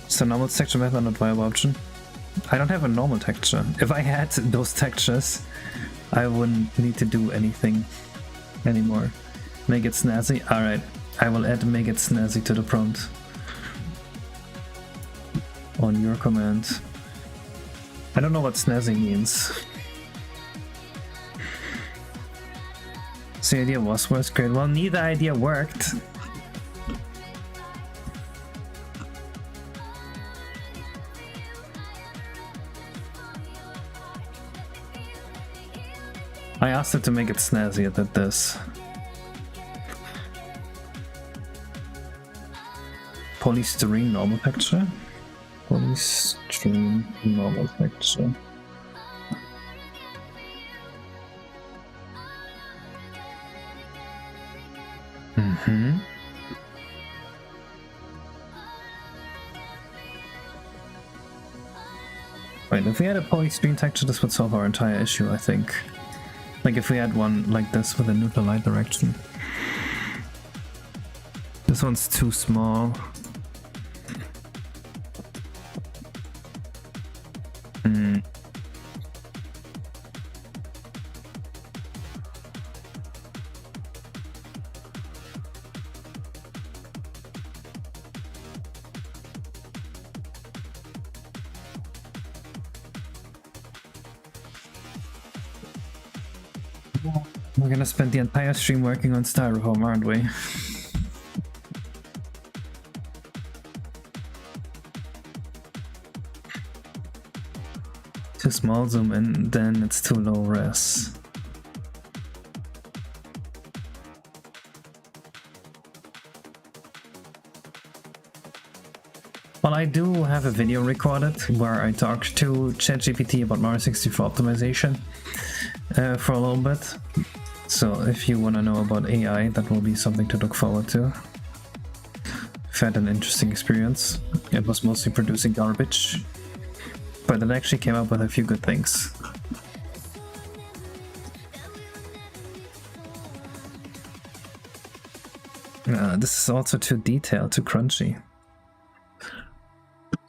So normal texture method not viable option. I don't have a normal texture. If I had those textures, I wouldn't need to do anything anymore. Make it snazzy? Alright, I will add make it snazzy to the prompt. On your command. I don't know what snazzy means. So the idea was great. Well, neither idea worked. I asked it to make it snazzy, it did this. Polystyrene normal texture? Polystyrene normal texture. Wait, if we had a polystyrene texture, this would solve our entire issue, I think. Like if we had one like this with a neutral light direction. This one's too small. We're gonna spend the entire stream working on Styrofoam, aren't we? Too small zoom in, then it's too low res. Well, I do have a video recorded where I talked to ChatGPT about Mario 64 optimization for a little bit. So if you want to know about AI, that will be something to look forward to. I've had an interesting experience. It was mostly producing garbage, but it actually came up with a few good things. This is also too detailed, too crunchy.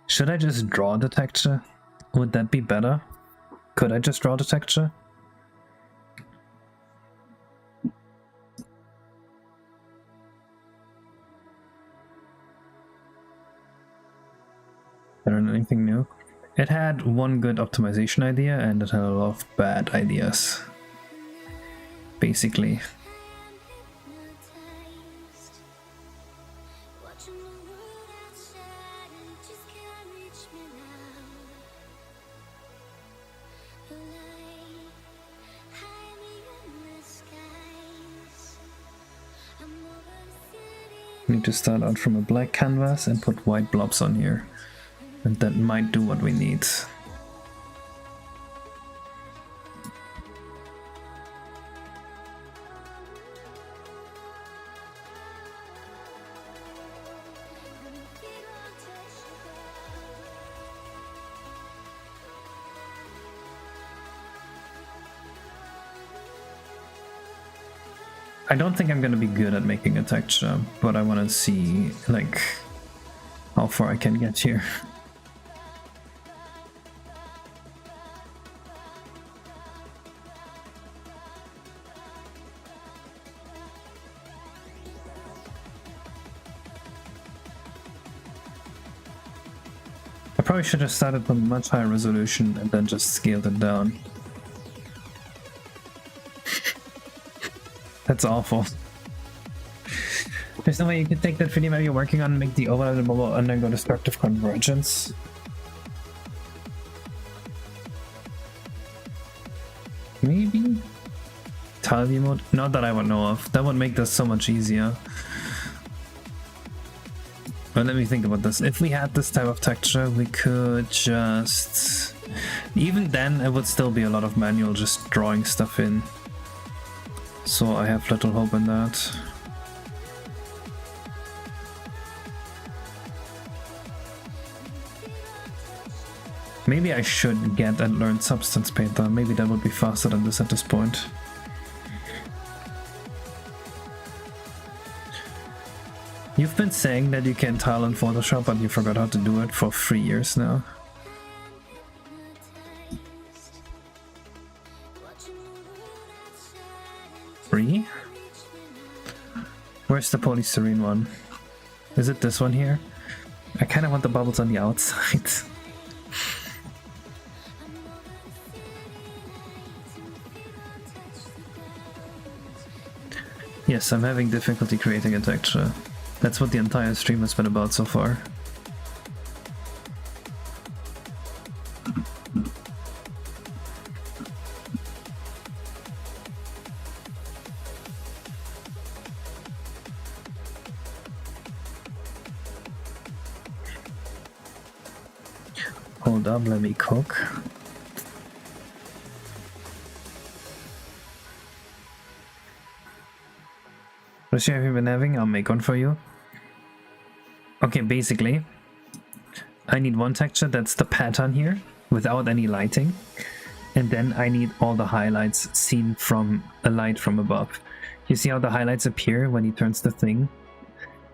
Should I just draw the texture? Would that be better? Could I just draw the texture? There isn't anything new. It had one good optimization idea and it had a lot of bad ideas. Basically. Need to start out from a black canvas and put white blobs on here. And that might do what we need. I don't think I'm gonna be good at making a texture, but I want to see like how far I can get here. I probably should have started from a much higher resolution and then just scaled it down. That's awful. There's no way you could take that video you're working on, make the overlay and bubble, and then go destructive convergence. Maybe? Tile view mode? Not that I would know of. That would make this so much easier. But let me think about this. If we had this type of texture, we could just... Even then, it would still be a lot of manual just drawing stuff in. So I have little hope in that. Maybe I should get and learn Substance Painter. Maybe that would be faster than this at this point. You've been saying that you can tile in Photoshop, but you forgot how to do it for 3 years now. Three? Where's the polystyrene one? Is it this one here? I kind of want the bubbles on the outside. Yes, I'm having difficulty creating a texture. That's what the entire stream has been about so far. Hold up, let me cook. What issue have you been having? I'll make one for you. Okay, basically, I need one texture that's the pattern here, without any lighting. And then I need all the highlights seen from a light from above. You see how the highlights appear when he turns the thing?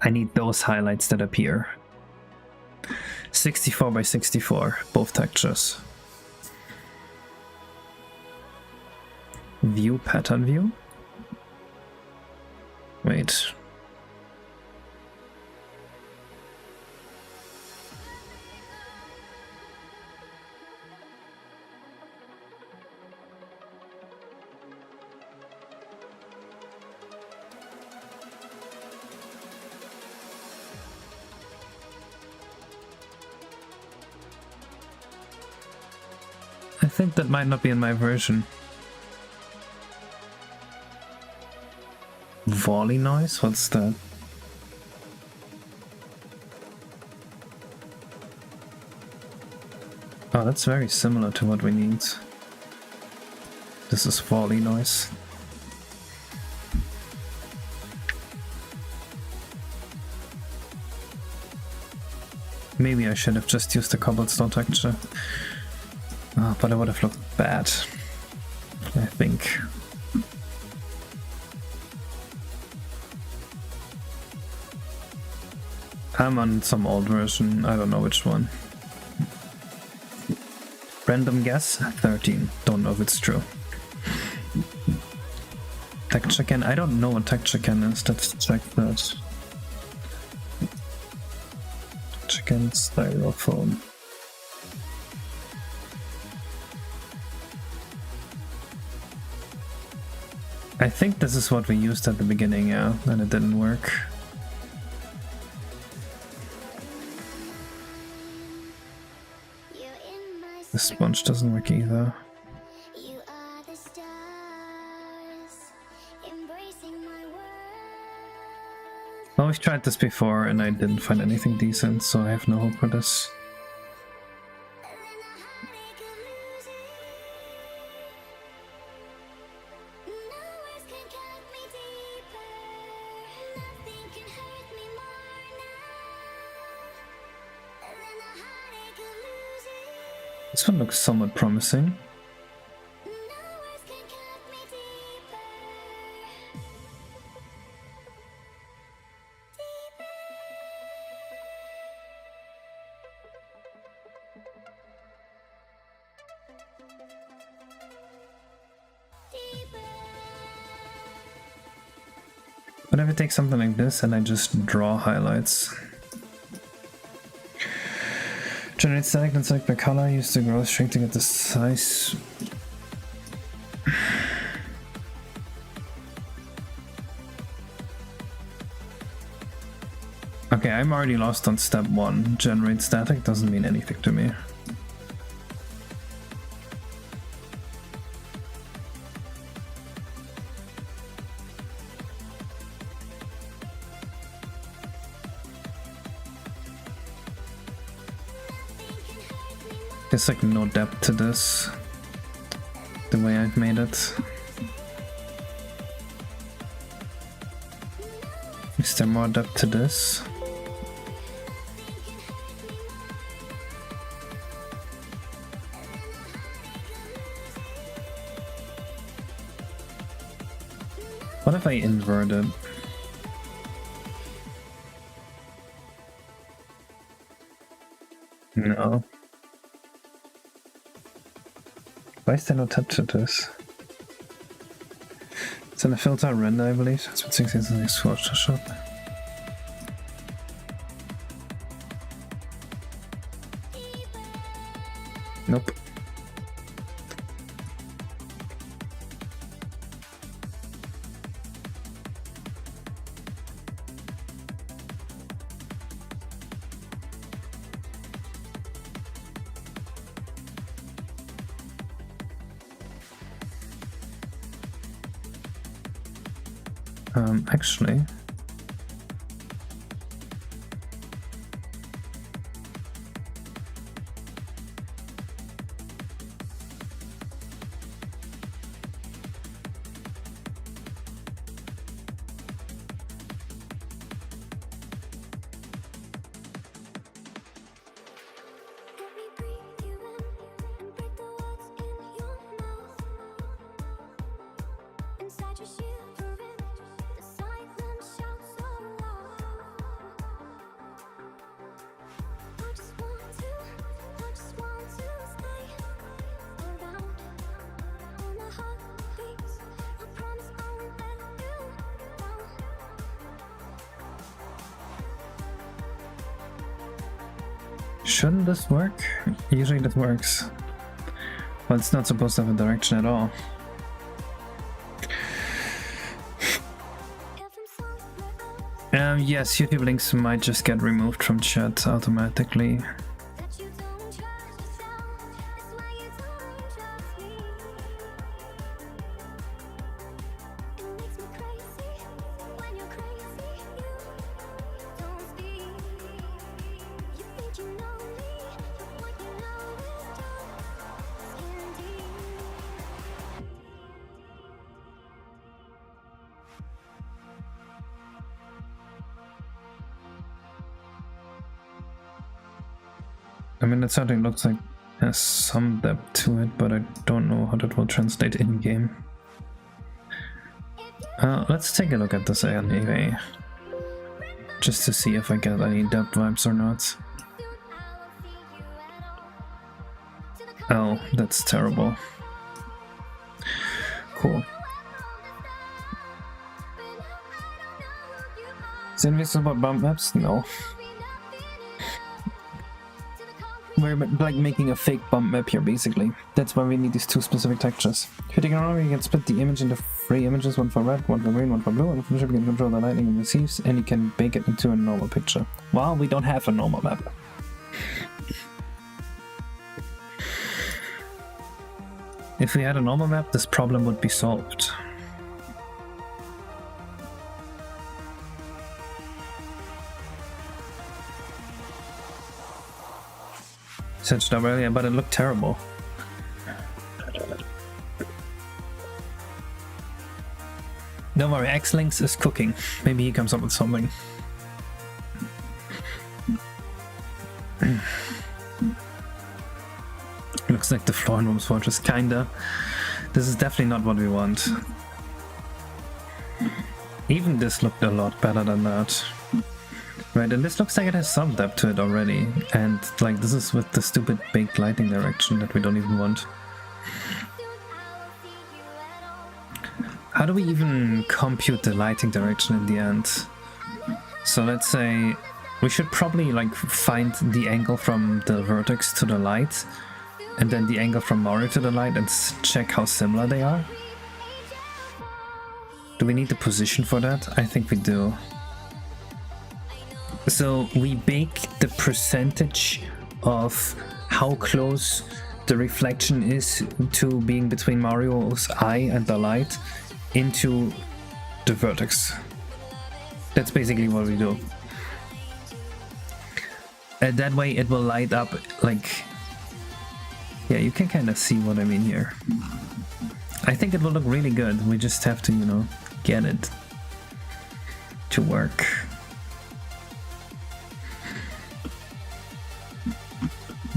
I need those highlights that appear. 64 by 64, both textures. View, pattern view? Wait. I think that might not be in my version. Volley noise? What's that? Oh, that's very similar to what we need. This is volley noise. Maybe I should have just used the cobblestone texture. Oh, but it would have looked bad, I think. I'm on some old version, I don't know which one. Random guess, 13. Don't know if it's true. Texture can, I don't know what texture can is, let's check that. Chicken styrofoam. I think this is what we used at the beginning, yeah, and it didn't work. The sponge doesn't work either. You are the stars, embracing my world. Well, we've tried this before and I didn't find anything decent, so I have no hope for this. This one looks somewhat promising. But if I take something like this and I just draw highlights. Generate static and select by color, use the growth string to get the size. Okay, I'm already lost on step 1. Generate static doesn't mean anything to me. There's like no depth to this, the way I've made it. Is there more depth to this? What if I invert it? No. Why is there no touch to this? It's in a filter render, I believe. That's what 16 is next Photoshop. Nope. Actually, shouldn't this work? Usually this works. Well, it's not supposed to have a direction at all. Yes, YouTube links might just get removed from chat automatically. I mean, it certainly looks like it has some depth to it, but I don't know how that will translate in-game. Let's take a look at this anyway. just to see if I get any depth vibes or not. Oh, that's terrible. Cool. Is there anything about bump maps? No. We're like making a fake bump map here, basically. That's why we need these two specific textures. If you take an armor, you can split the image into 3 images, one for red, one for green, one for blue, and from you can control the lighting it receives, and you can bake it into a normal picture. Well, we don't have a normal map. If we had a normal map, this problem would be solved. Searched up earlier, but it looked terrible. Don't worry, X-Links is cooking. Maybe he comes up with something. Looks like the floor in Room's Fortress, kinda. This is definitely not what we want. Even this looked a lot better than that. Right, and this looks like it has some depth to it already. And like this is with the stupid baked lighting direction that we don't even want. How do we even compute the lighting direction in the end? So let's say we should probably like find the angle from the vertex to the light and then the angle from Mario to the light and check how similar they are. Do we need the position for that? I think we do. So we bake the percentage of how close the reflection is to being between Mario's eye and the light into the vertex. That's basically what we do. And that way it will light up like... Yeah, you can kind of see what I mean here. I think it will look really good. We just have to, you know, get it to work.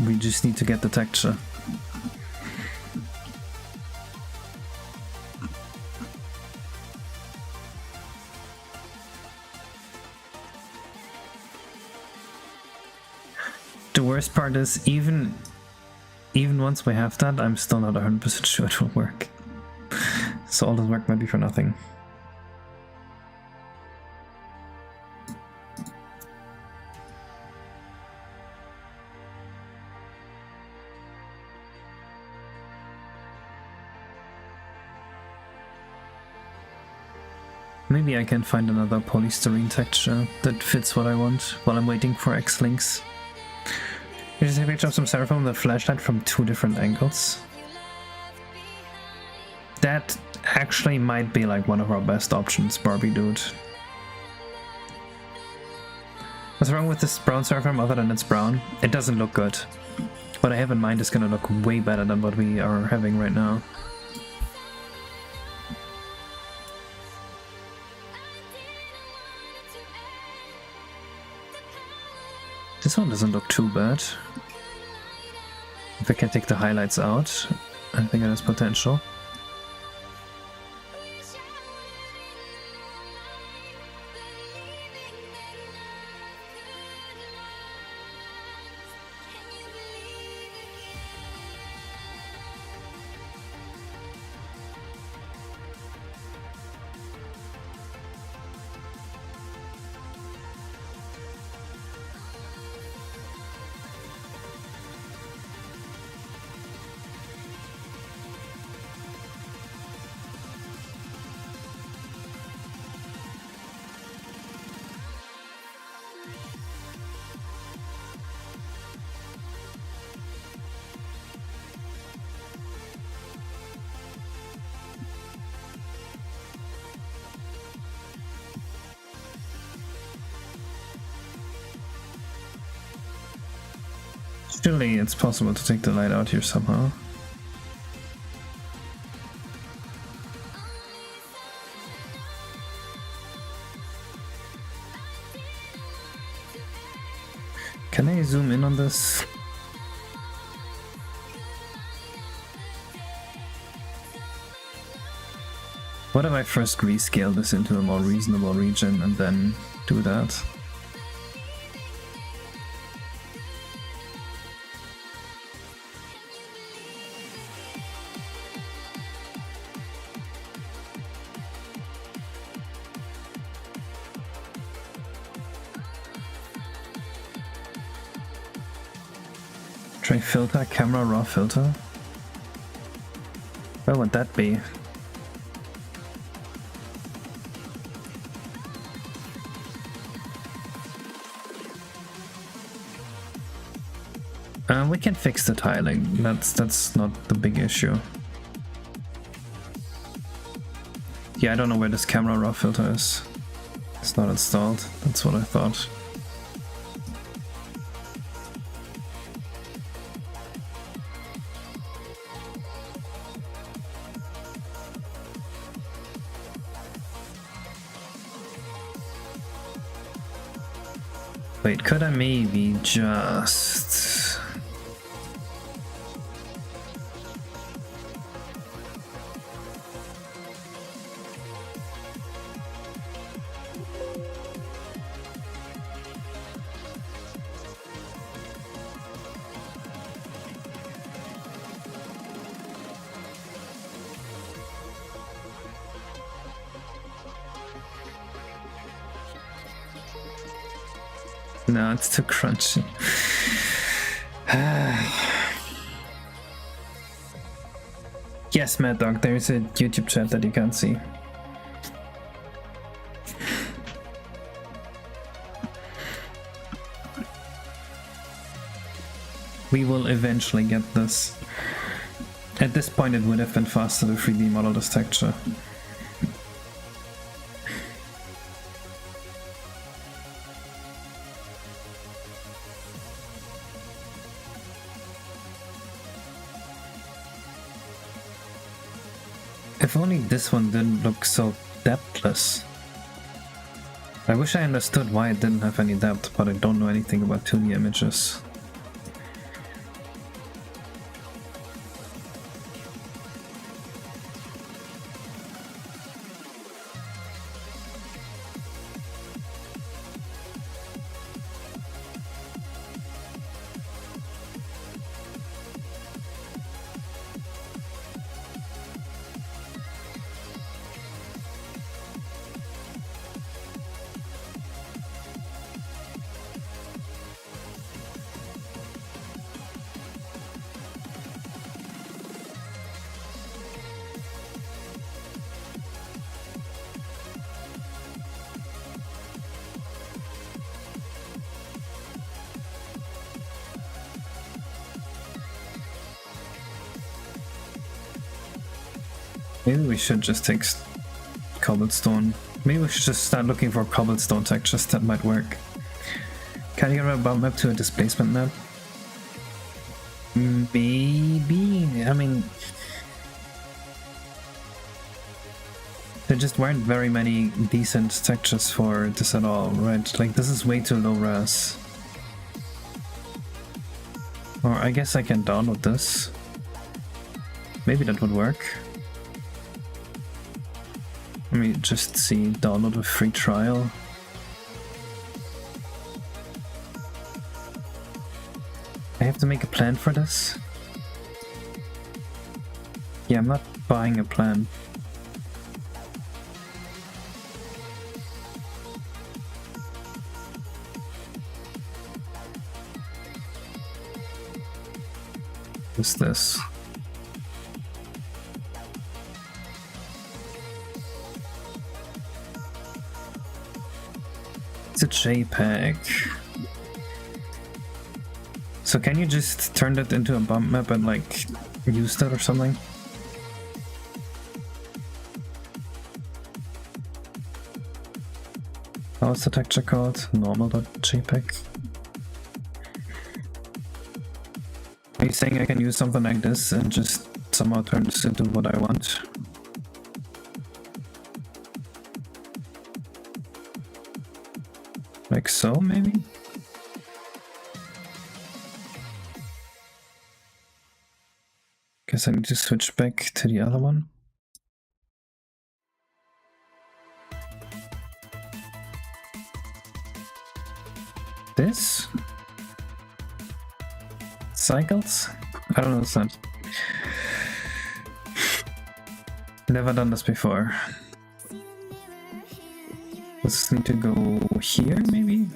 We just need to get the texture. The worst part is even once we have that, I'm still not 100% sure it will work. So all this work might be for nothing. Maybe I can find another polystyrene texture that fits what I want while I'm waiting for X-Links. You just have a picture of some Styrofoam with a flashlight from 2 different angles. That actually might be like one of our best options, Barbie dude. What's wrong with this brown Styrofoam other than it's brown? It doesn't look good. What I have in mind is gonna look way better than what we are having right now. This one doesn't look too bad. If I can take the highlights out, I think it has potential. Surely it's possible to take the light out here somehow. Can I zoom in on this? What if I first rescale this into a more reasonable region and then do that? Tray filter, camera raw filter. Where would that be? We can fix the tiling. That's not the big issue. Yeah, I don't know where this camera raw filter is. It's not installed. That's what I thought. Wait, could I maybe just... No, it's too crunchy. Yes, Mad Dog, there's a YouTube chat that you can't see. We will eventually get this. At this point it would have been faster to 3D model this texture. If only this one didn't look so depthless. I wish I understood why it didn't have any depth, but I don't know anything about 2D images. Maybe we should just take cobblestone. Maybe we should just start looking for cobblestone textures. That might work. Can you get a bump map to a displacement map? Maybe. I mean, there just weren't very many decent textures for this at all, right? Like, this is way too low res. Or I guess I can download this. Maybe that would work. Let me just see, download a free trial. I have to make a plan for this? Yeah, I'm not buying a plan. What's this? It's a JPEG. So can you just turn that into a bump map and like use that or something? What's the texture called? Normal.jpg. Are you saying I can use something like this and just somehow turn this into what I want? Like so, maybe? Guess I need to switch back to the other one. This? Cycles? I don't understand. Never done this before. Does this need to go here, maybe?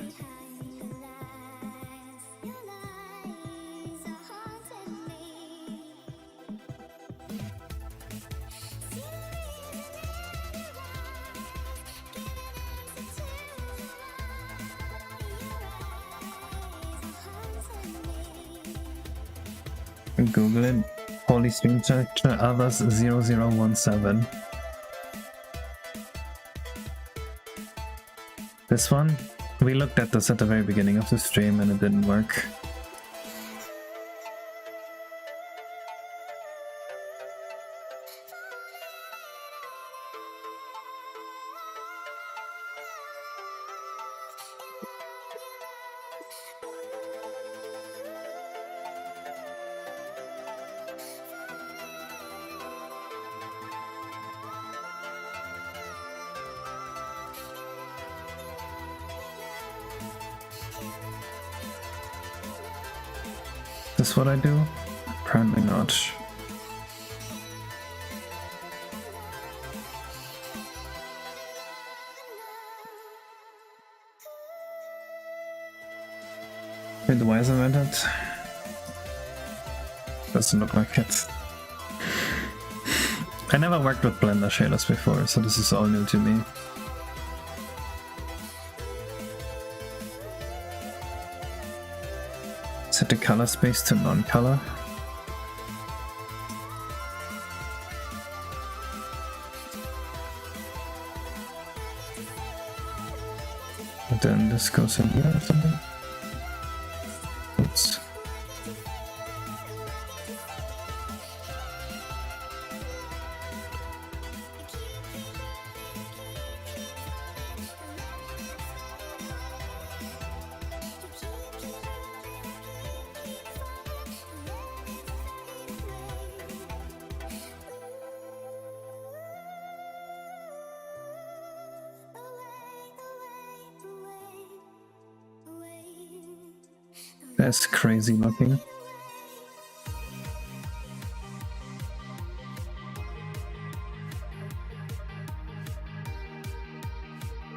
Google it. Holy Stream Texture Others 0017. This one? We looked at this at the very beginning of the stream and it didn't work. Is this what I do? Apparently not. Wait, why is it invented? Doesn't look like it. I never worked with Blender shaders before, so this is all new to me. Set the color space to non-color. And then this goes in here or something. Oops. That's crazy looking.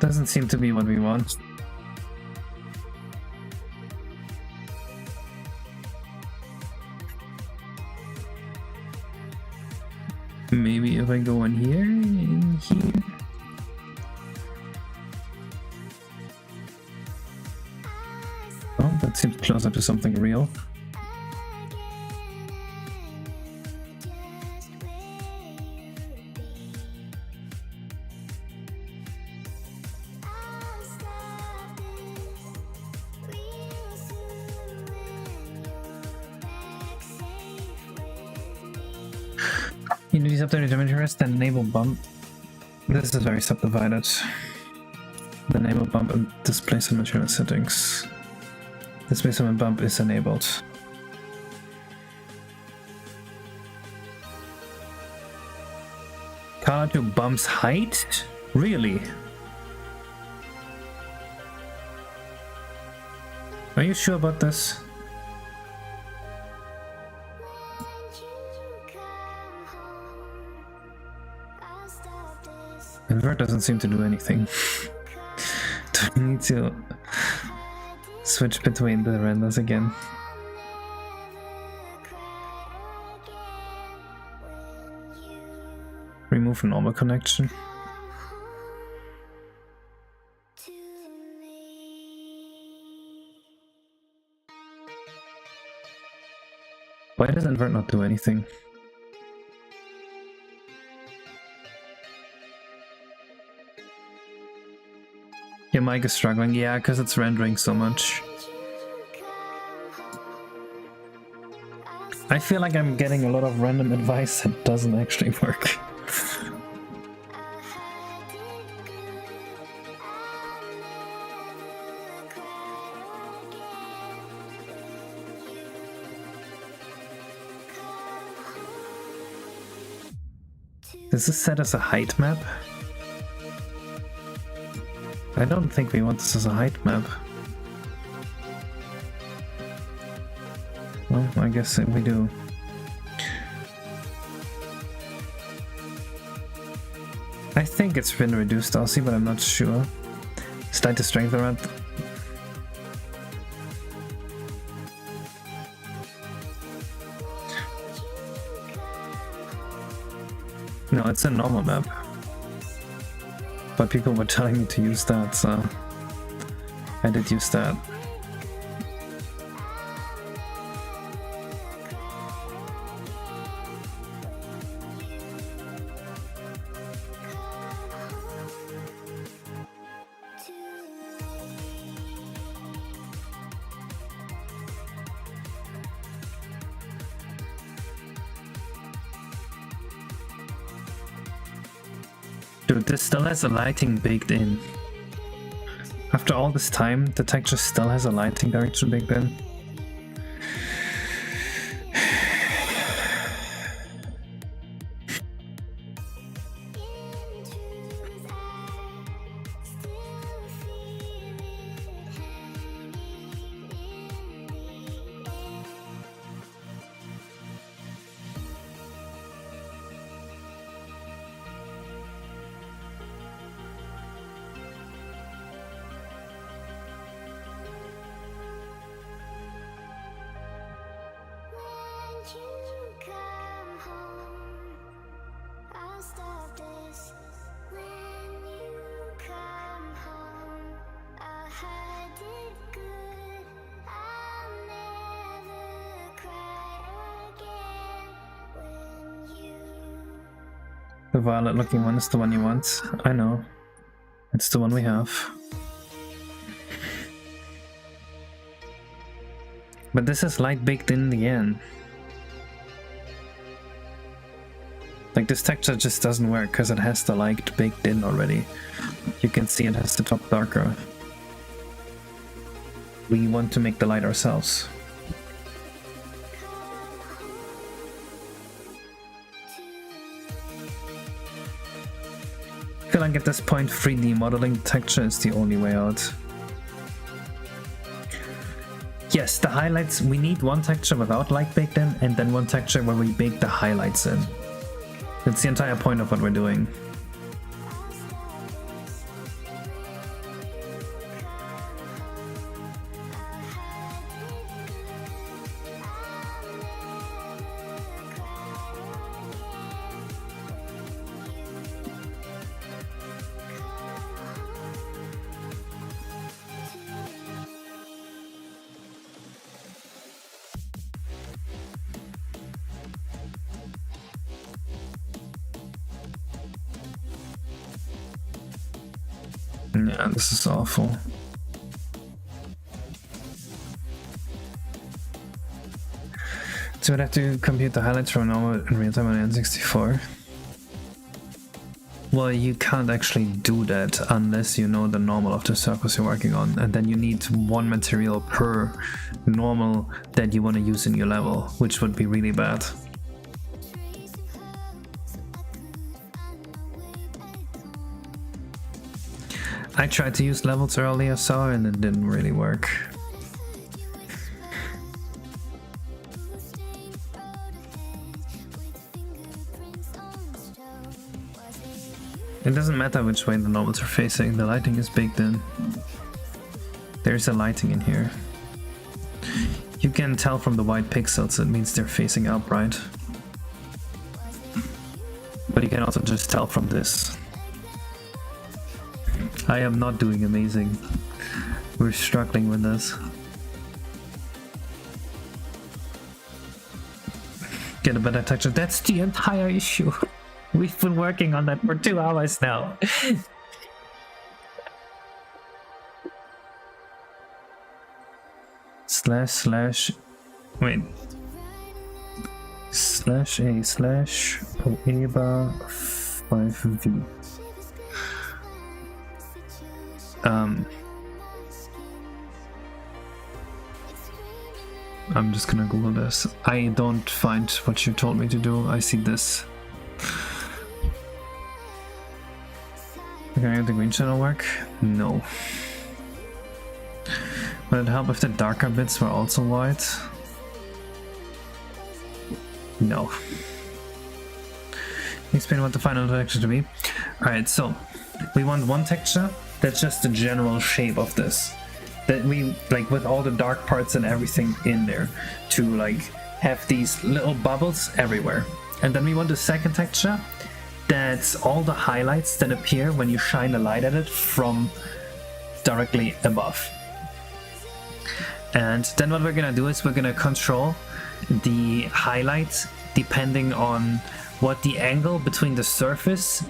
Doesn't seem to be what we want. Maybe if I go in here, in here. Oh, that seems closer to something real. Unity subdivided images, then enable bump. This is very subdivided. The enable bump and display some material settings. Display some bump is enabled. Color to bump's height? Really? Are you sure about this? Invert doesn't seem to do anything. Do we need to switch between the renders again? Remove normal connection. Why does invert not do anything? Your mic is struggling, yeah, because it's rendering so much. I feel like I'm getting a lot of random advice that doesn't actually work. Is this set as a height map? I don't think we want this as a height map. Well, I guess we do. I think it's been reduced, Aussie, but I'm not sure. Slide the strength around. No, it's a normal map. But people were telling me to use that, so I did use that. Dude, this still has a lighting baked in. After all this time, the texture still has a lighting direction baked in. The violet looking one is the one you want. I know. It's the one we have. But this is light baked in the end. Like this texture just doesn't work because it has the light baked in already. You can see it has the top darker. We want to make the light ourselves. I feel like at this point 3D modeling texture is the only way out. Yes, the highlights, we need one texture without light baked in and then one texture where we bake the highlights in. That's the entire point of what we're doing. Yeah, this is awful. So I'd have to compute the highlights from normal in real time on N64. Well, you can't actually do that unless you know the normal of the surface you're working on, and then you need one material per normal that you want to use in your level, which would be really bad. I tried to use levels earlier, so and it didn't really work. It doesn't matter which way the normals are facing, the lighting is baked in. There's a lighting in here. You can tell from the white pixels, it means they're facing up, right? But you can also just tell from this. I am not doing amazing. We're struggling with this. Get a better texture. That's the entire issue. We've been working on that for 2 hours now. Wait. /a/oeba5v. I'm just gonna Google this. I don't find what you told me to do. I see this. Can I get the green channel work? No. Would it help if the darker bits were also white? No. Explain what the final texture to be. Alright, so we want one texture that's just the general shape of this. That we, like, with all the dark parts and everything in there, to like have these little bubbles everywhere. And then we want a second texture that's all the highlights that appear when you shine a light at it from directly above. And then what we're gonna do is we're gonna control the highlights depending on what the angle between the surface,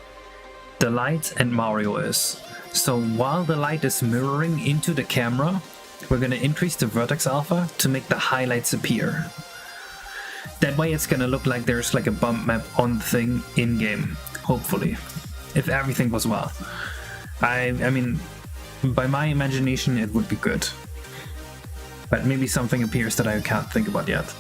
the light, and Mario is. So while the light is mirroring into the camera, we're gonna increase the vertex alpha to make the highlights appear. That way it's gonna look like there's like a bump map on the thing in-game, hopefully. if everything was well. I mean, by my imagination, it would be good. But maybe something appears that I can't think about yet.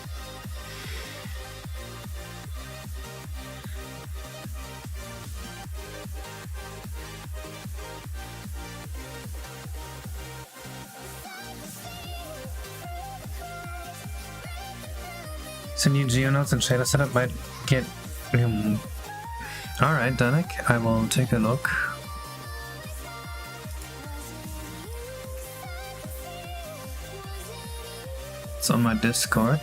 So new geonodes and shader setup might get... Alright, Danik, I will take a look. It's on my Discord.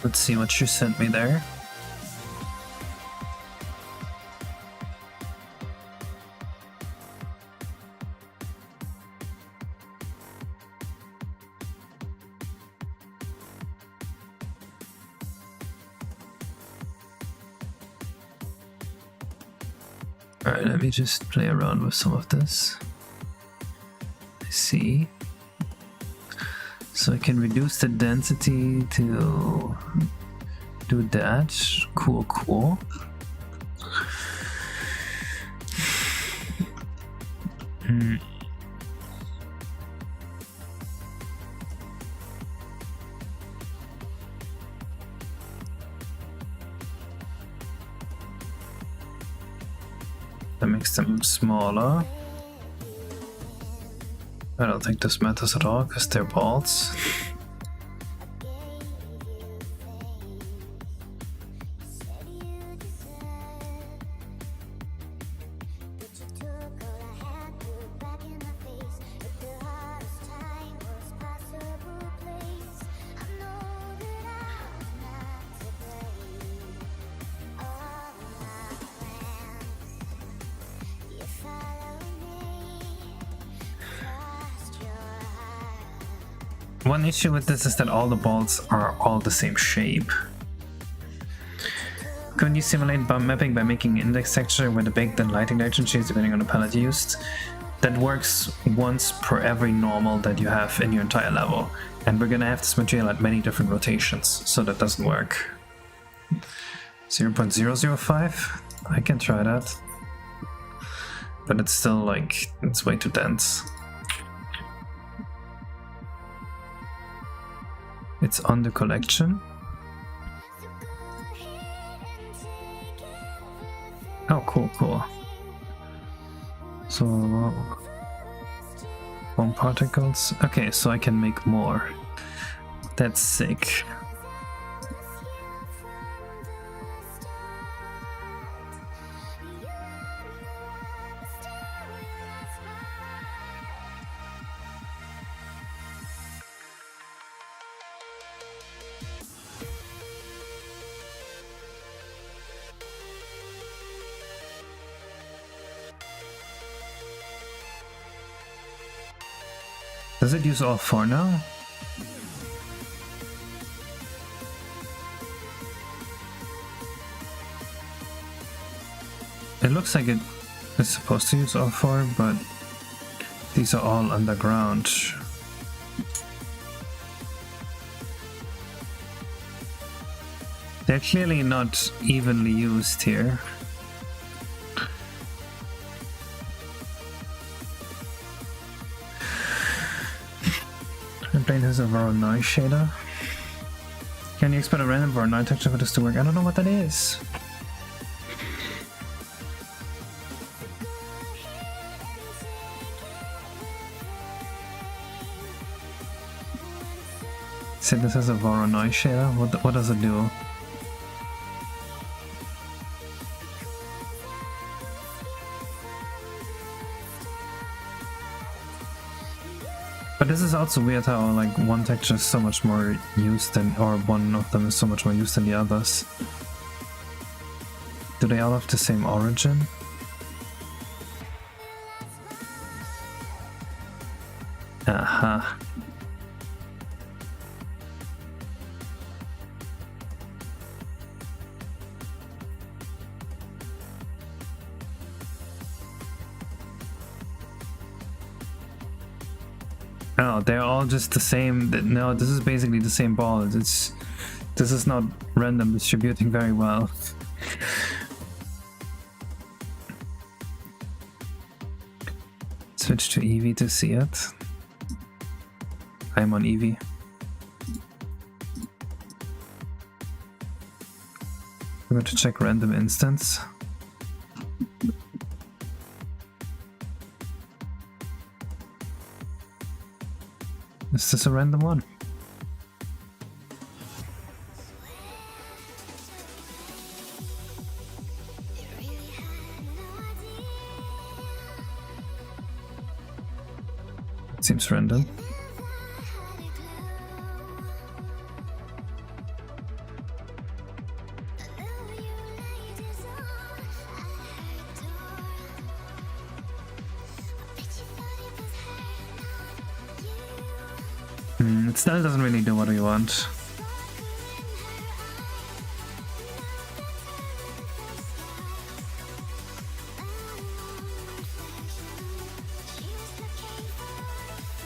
Let's see what you sent me there. Alright, let me just play around with some of this. I see. So I can reduce the density to do that. Cool, cool. That makes them smaller. I don't think this matters at all because they're balls. One issue with this is that all the balls are all the same shape. Couldn't you simulate bump mapping by making index texture where the baked and lighting direction changes depending on the palette used? That works once per every normal that you have in your entire level. And we're gonna have this material at many different rotations, so that doesn't work. 0.005? I can try that. But it's still like, it's way too dense. It's on the collection. Oh, cool, cool. So, one particles. Okay, so I can make more. That's sick. Does it use all four now? It looks like it is supposed to use all four, but these are all underground. They're clearly not evenly used here. Plane has a Voronoi shader. Can you expect a random Voronoi texture for this to work? I don't know what that is. See, this has a Voronoi shader. What does it do? But this is also weird how like one texture is so much more used than, or one of them is so much more used than the others. Do they all have the same origin? Aha. Oh, they're all just the same. No, this is basically the same ball. It's This is not random distributing very well. Switch to Eevee to see it. I'm on Eevee. I'm going to check random instance. Is this a random one? Seems random. It still doesn't really do what we want.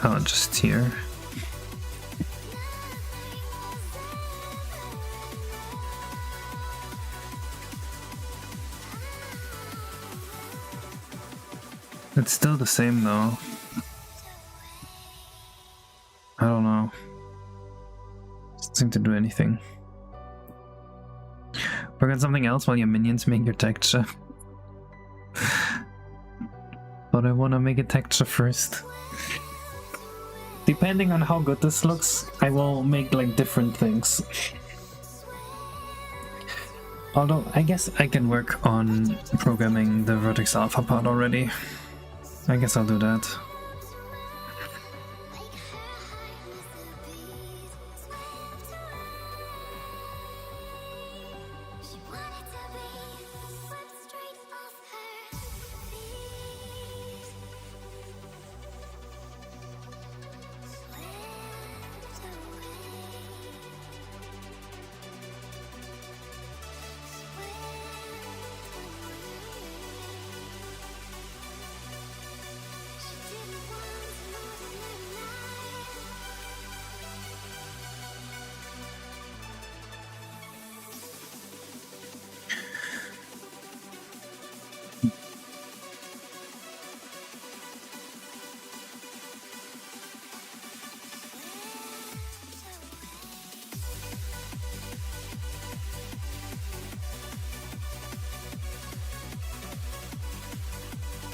Oh, just here. It's still the same though. I don't know. Doesn't seem to do anything. Work on something else while your minions make your texture. But I wanna make a texture first. Depending on how good this looks, I will make like different things. Although I guess I can work on programming the Vertex Alpha part already. I guess I'll do that.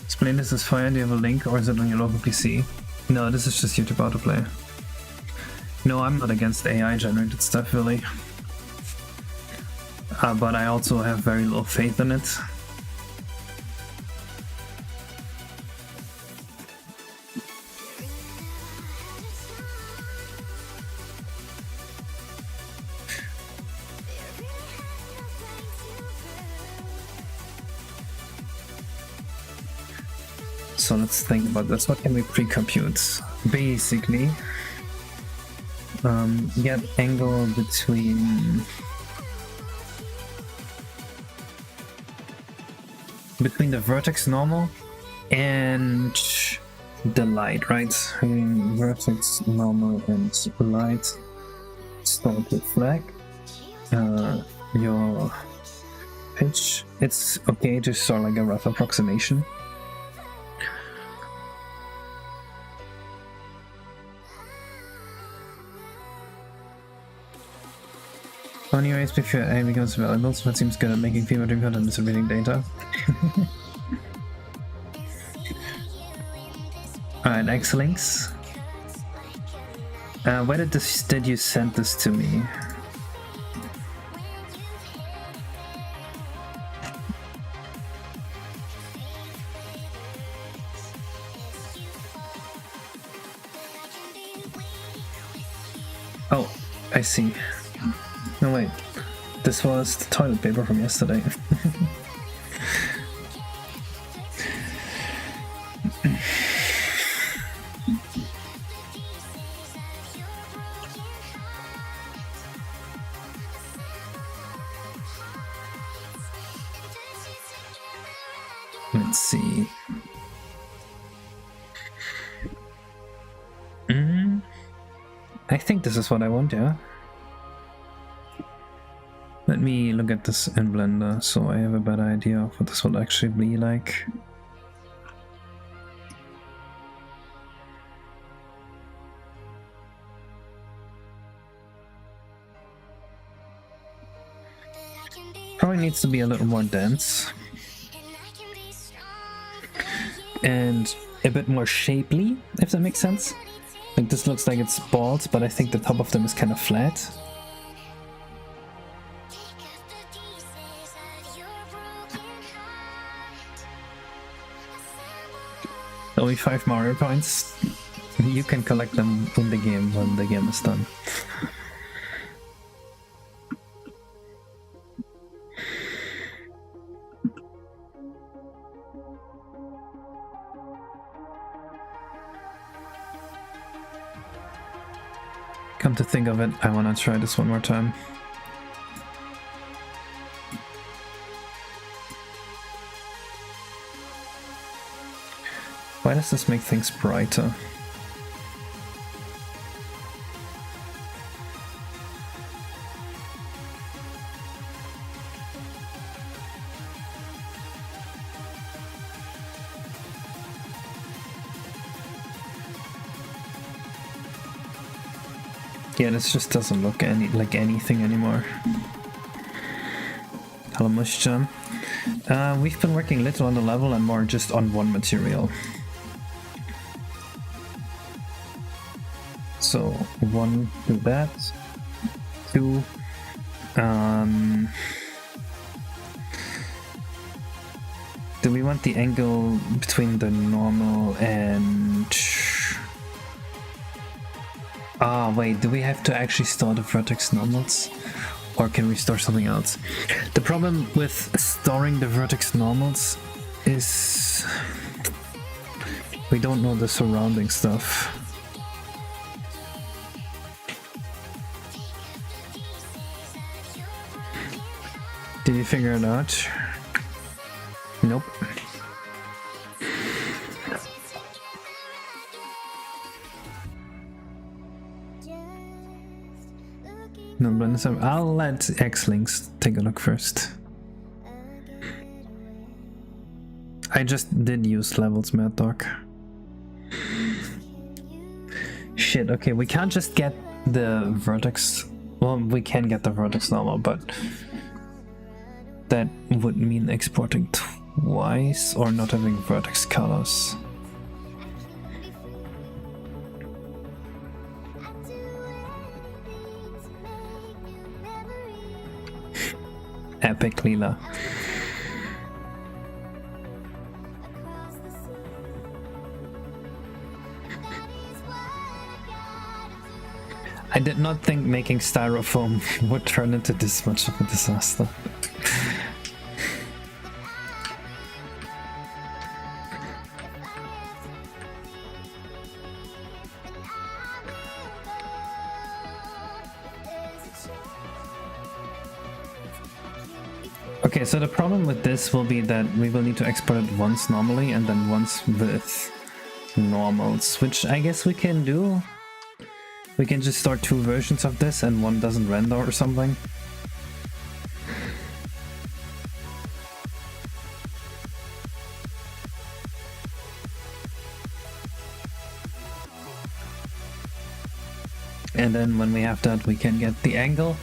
Explain this is fire. Do you have a link or is it on your local PC? No, this is just YouTube autoplay. No, I'm not against AI generated stuff really. But I also have very little faith in it. So let's think about this. What can we pre-compute? Basically, get angle between the vertex normal and the light, right? Vertex normal and light. Start with flag. Your pitch. It's okay to start like a rough approximation. On your ASP if your AI becomes valuable, so it seems good at making fever dream content and reading data. Alright, X-Links. Where did you send this to me? Oh, I see. No wait, this was the toilet paper from yesterday. Let's see. I think this is what I want, yeah? me look at this in Blender so I have a better idea of what this will actually be like. Probably needs to be a little more dense and a bit more shapely, if that makes sense. Like this looks like it's balls, but I think the top of them is kind of flat. Only 5 Mario points. You can collect them in the game when the game is done. Come to think of it, I wanna try this one more time. Why does this make things brighter? Yeah, this just doesn't look like anything anymore. Hello, Mushchan. We've been working little on the level and more just on one material. So, 1, do that. 2, do we want the angle between the normal and... Ah, wait, do we have to actually store the vertex normals? Or can we store something else? The problem with storing the vertex normals is we don't know the surrounding stuff. Did you figure it out? Nope. No, but I'll let X-Links take a look first. I just did use levels, Mad Dog. Shit, okay, we can't just get the vertex. Well, we can get the vertex normal, but that would mean exporting twice or not having vertex colors. Epic Leela. I did not think making styrofoam would turn into this much of a disaster. Okay, so the problem with this will be that we will need to export it once normally and then once with normals, which I guess we can do. We can just start 2 versions of this and one doesn't render or something. And then when we have that, we can get the angle.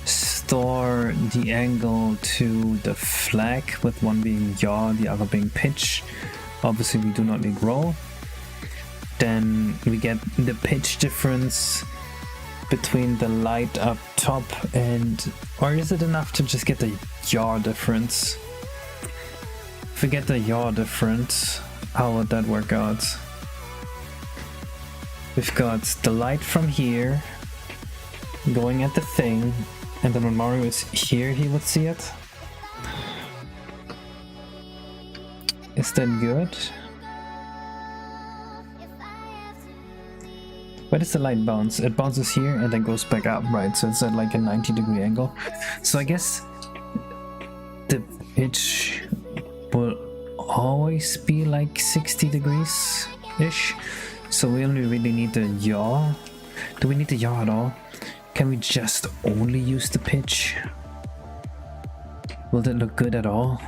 Store the angle to the flag, with one being yaw, the other being pitch. Obviously we do not need roll. Then we get the pitch difference between the light up top and... or is it enough to just get the yaw difference? If we get the yaw difference, how would that work out? We've got the light from here going at the thing, and then when Mario is here, he would see it. Is that good? Where does the light bounce? It bounces here and then goes back up, right? So it's at like a 90-degree angle. So I guess the pitch will always be like 60 degrees-ish. So we only really need the yaw. Do we need the yaw at all? Can we just only use the pitch? Will that look good at all?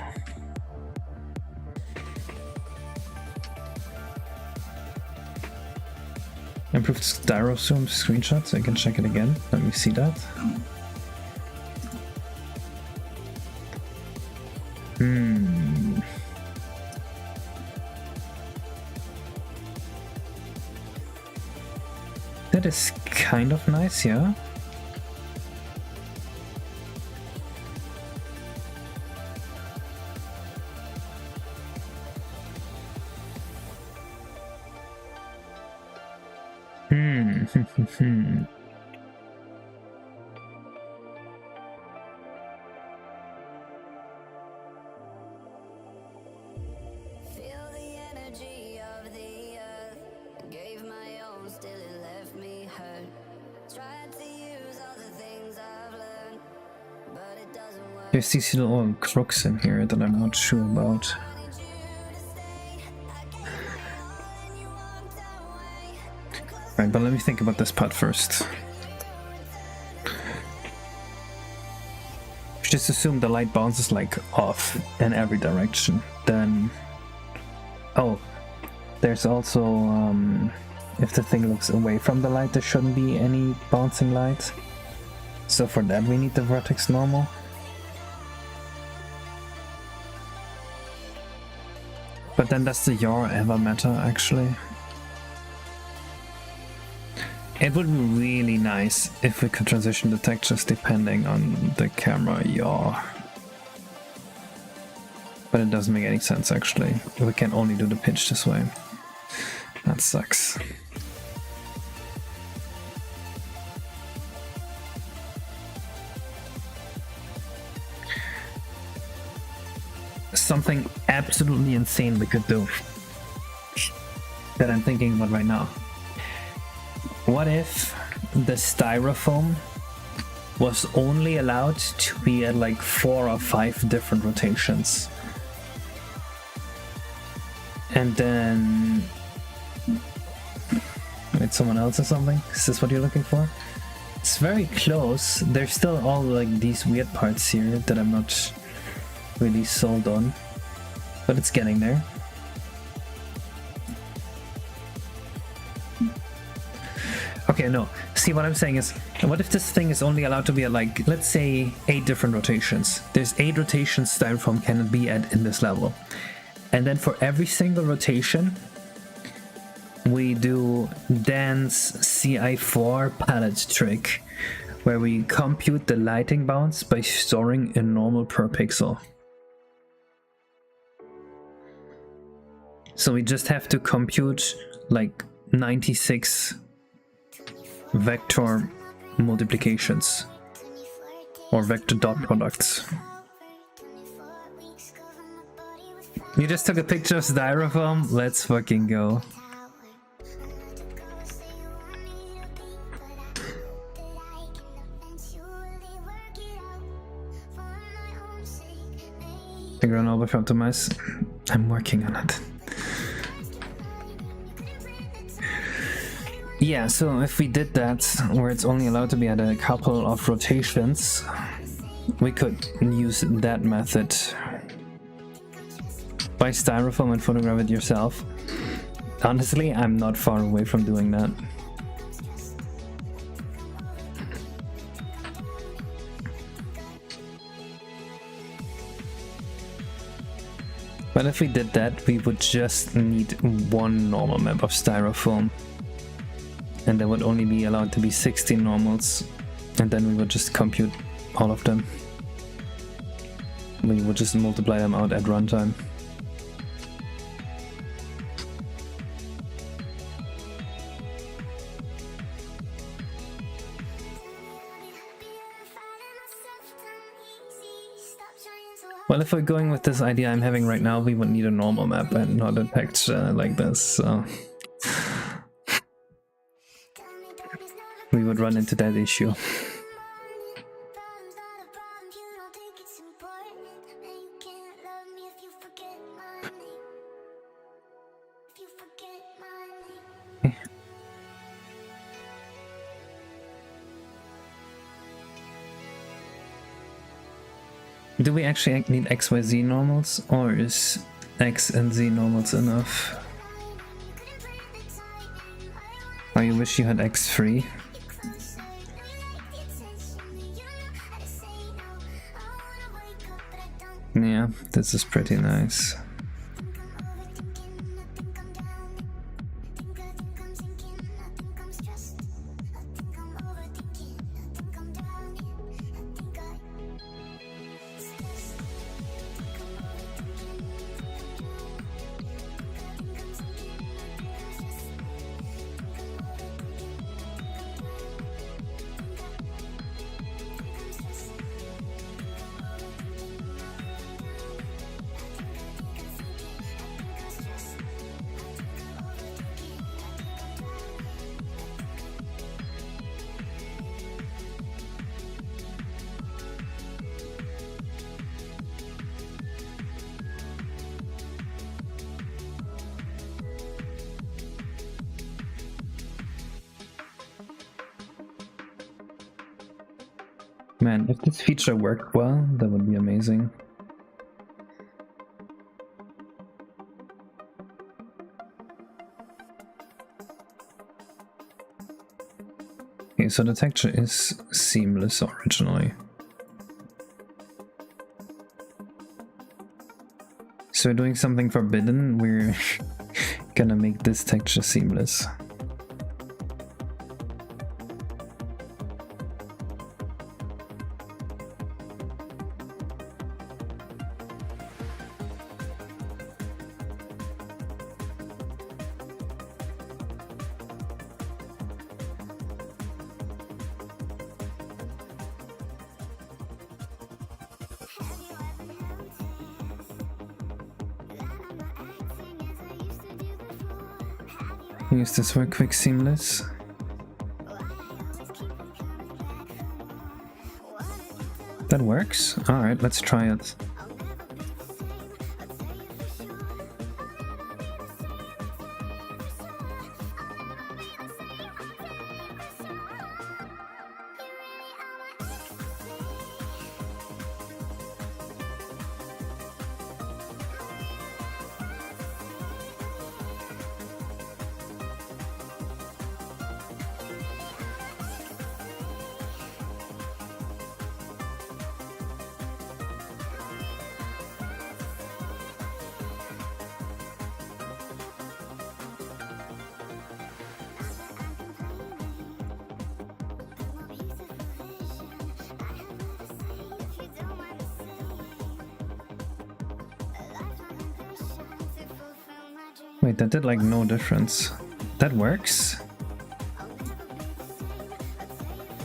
Improved Styrofoam screenshots. I can check it again. Let me see that. That is kind of nice, yeah. Feel the energy of the earth. Gave my own, still it left me hurt. Tried to use all the things I've learned, but it doesn't work. There's these little crooks in here that I'm not sure about. Wanted you to stay. I gave my all and you walked away. I'm close Right, but let me think about this part first. Just assume the light bounces like off in every direction. Then, oh, there's also if the thing looks away from the light, there shouldn't be any bouncing light. So for that, we need the vertex normal. But then does the yaw ever matter actually? It would be really nice if we could transition the textures depending on the camera yaw. But it doesn't make any sense actually. We can only do the pitch this way. That sucks. Something absolutely insane we could do that I'm thinking about right now. What if the styrofoam was only allowed to be at like 4 or 5 different rotations? And then... Wait, someone else or something? Is this what you're looking for? It's very close. There's still all like these weird parts here that I'm not really sold on. But it's getting there. Okay, no. See, what I'm saying is, what if this thing is only allowed to be at like, let's say 8 different rotations. There's 8 rotations styrofoam can be at in this level. And then for every single rotation, we do Dan's CI4 palette trick, where we compute the lighting bounce by storing a normal per pixel. So we just have to compute like 96 vector multiplications or vector dot products. You just took a picture of styrofoam? Let's fucking go. Figure out how to optimize. I'm working on it. Yeah, so if we did that, where it's only allowed to be at a couple of rotations, we could use that method. Buy styrofoam and photograph it yourself. Honestly, I'm not far away from doing that. But if we did that, we would just need one normal map of styrofoam. And there would only be allowed to be 16 normals, and then we would just compute all of them. We would just multiply them out at runtime. Well, if we're going with this idea I'm having right now, we would need a normal map and not a texture like this, so... we would run into that issue. Do we actually need XYZ normals, or is X and Z normals enough? Oh, you wish you had X free? Yeah, this is pretty nice. Man, if this feature worked well, that would be amazing. Okay, so the texture is seamless originally. So we're doing something forbidden, we're gonna make this texture seamless. Use this for quick seamless. That works? Alright, let's try it. Wait, that did like no difference. That works?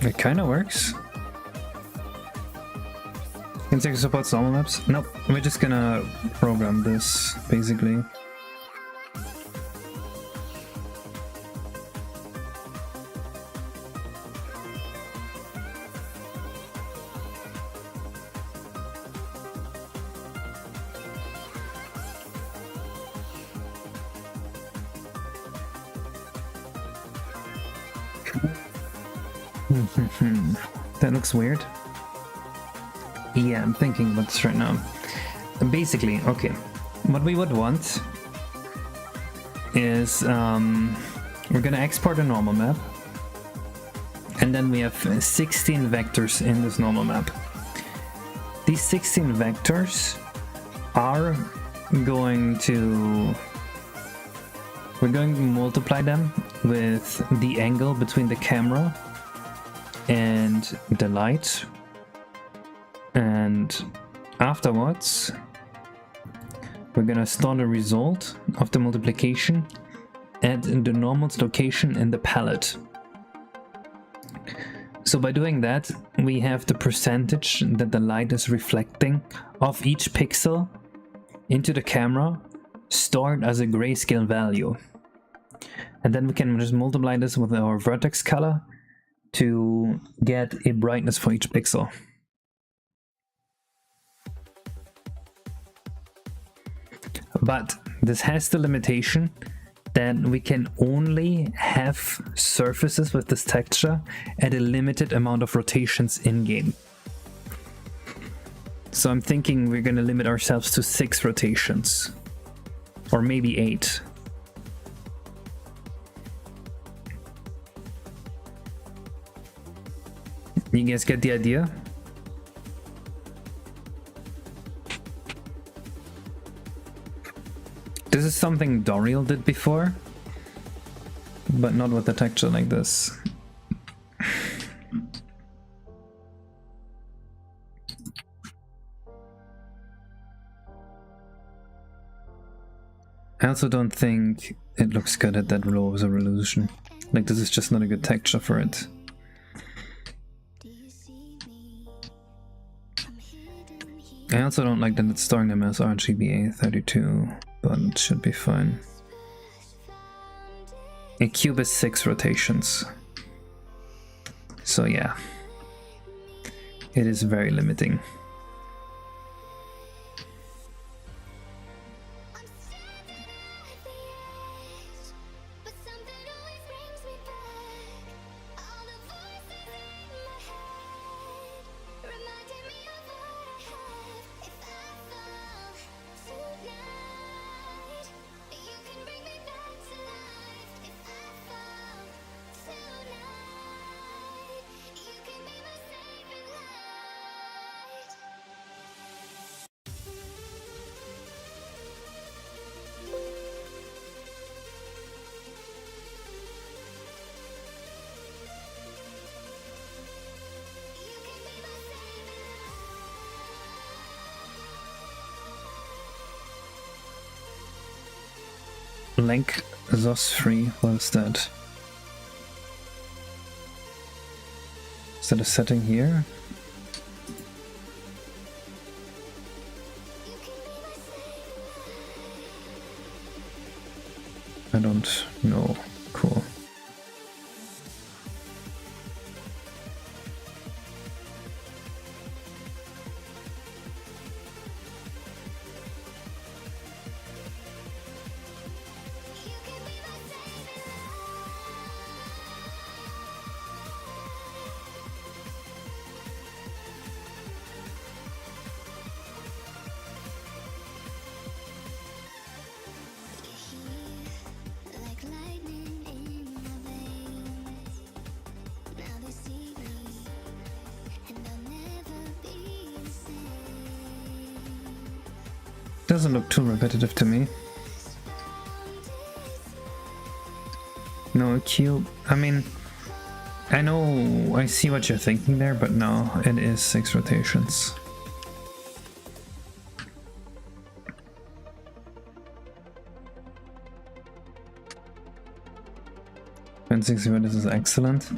It kinda works. Insect supports normal maps? Nope, we're just gonna program this, basically. That looks weird. Yeah, I'm thinking about this right now. Basically, okay, what we would want is we're gonna export a normal map, and then we have 16 vectors in this normal map. These 16 vectors are going to... we're going to multiply them with the angle between the camera and the light, and afterwards we're gonna store the result of the multiplication at the normal's location in the palette. So by doing that, we have the percentage that the light is reflecting of each pixel into the camera stored as a grayscale value, and then we can just multiply this with our vertex color to get a brightness for each pixel. But this has the limitation that we can only have surfaces with this texture at a limited amount of rotations in game. So I'm thinking we're gonna limit ourselves to 6 rotations. Or maybe 8. You guys get the idea? This is something Doriel did before, but not with a texture like this. I also don't think it looks good at that low resolution. Like, this is just not a good texture for it. I also don't like that it's storing them as RGBA 32, but it should be fine. A cube is 6 rotations. So yeah, it is very limiting. Link ZOS free, what is that? Is that a setting here? I don't know. Cool. Doesn't look too repetitive to me. No, a cube. I mean, I know, I see what you're thinking there, but no, it is 6 rotations. And 60, this is excellent.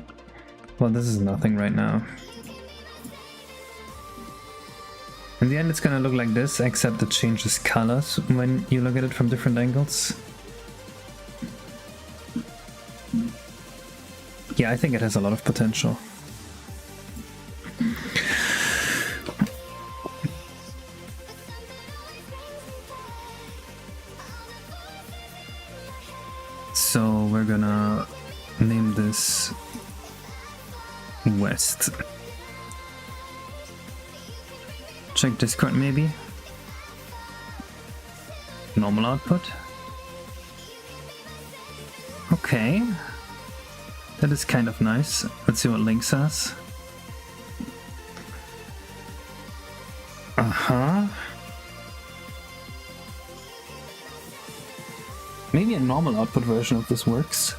Well, this is nothing right now. In the end, it's gonna look like this, except it changes colors when you look at it from different angles. Yeah, I think it has a lot of potential. So we're gonna name this West. Check Discord maybe. Normal output. Okay. That is kind of nice. Let's see what Link says. Uh-huh. Maybe a normal output version of this works.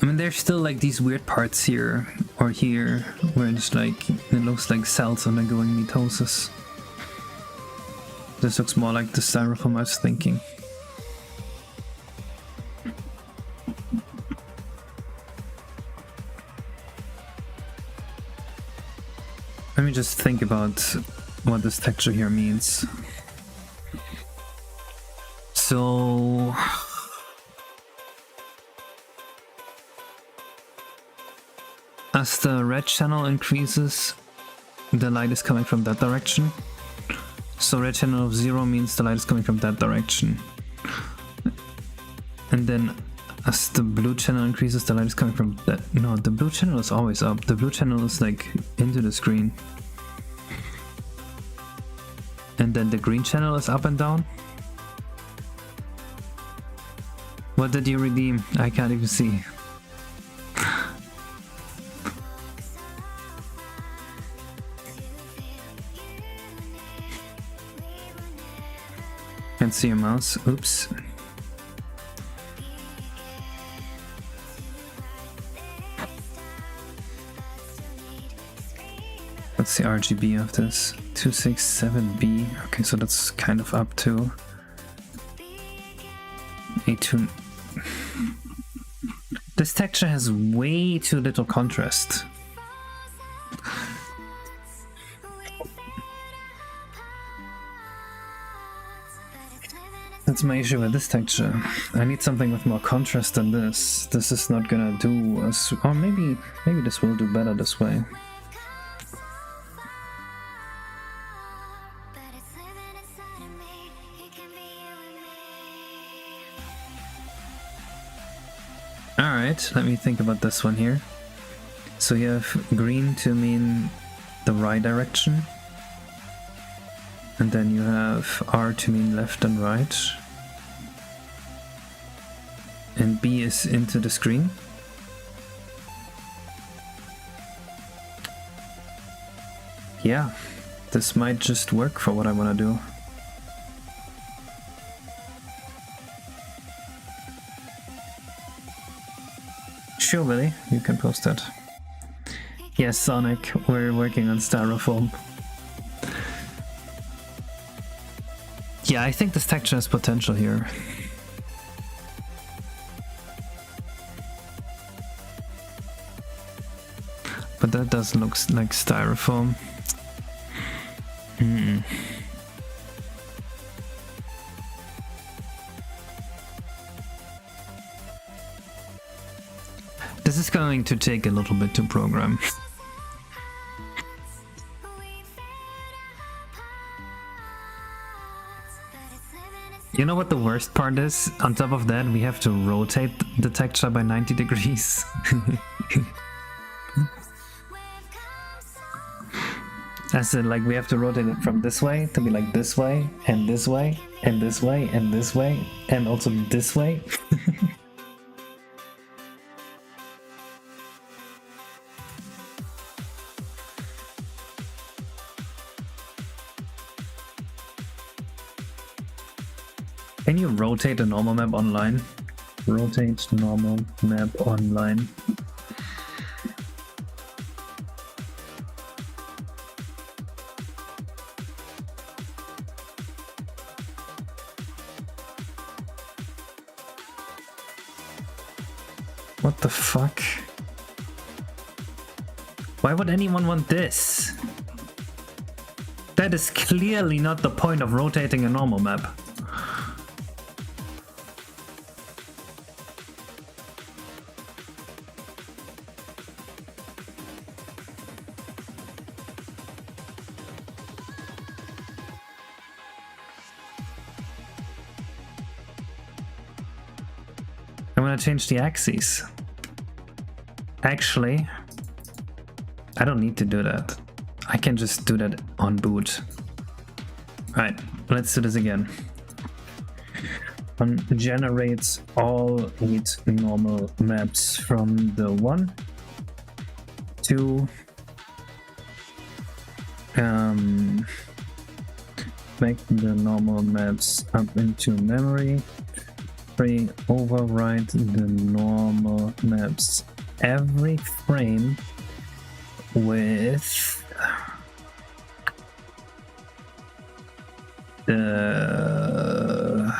I mean, there's still like these weird parts here or here where it's like, it looks like cells undergoing mitosis. This looks more like the styrofoam I was thinking. Let me just think about what this texture here means. So as the red channel increases, the light is coming from that direction. So red channel of 0 means the light is coming from that direction. And then as the blue channel increases, the light is coming from that. No, the blue channel is always up. The blue channel is like into the screen. And then the green channel is up and down. What did you redeem? I can't even see. Can't see your mouse. Oops. What's the RGB of this? 267B. Okay, so that's kind of up to A2. This texture has way too little contrast. That's my issue with this texture. I need something with more contrast than this. This is not gonna do as, or maybe this will do better this way. Alright, let me think about this one here. So you have green to mean the right direction. And then you have R to mean left and right. And B is into the screen. Yeah, this might just work for what I want to do. Sure, Willy, you can post that. Yes, Sonic, we're working on Styrofoam. Yeah, I think this texture has potential here. But that does look like Styrofoam. This is going to take a little bit to program. You know what the worst part is? On top of that, we have to rotate the texture by 90 degrees. As in, like, we have to rotate it from this way to be like this way, and this way, and this way, and this way, and also this way. Can you rotate a normal map online? Rotate normal map online. What the fuck? Why would anyone want this? That is clearly not the point of rotating a normal map. I'm gonna change the axes. Actually, I don't need to do that. I can just do that on boot. Alright, let's do this again. Generates all 8 normal maps from the 1 to make the normal maps up into memory. Overwrite the normal maps every frame with the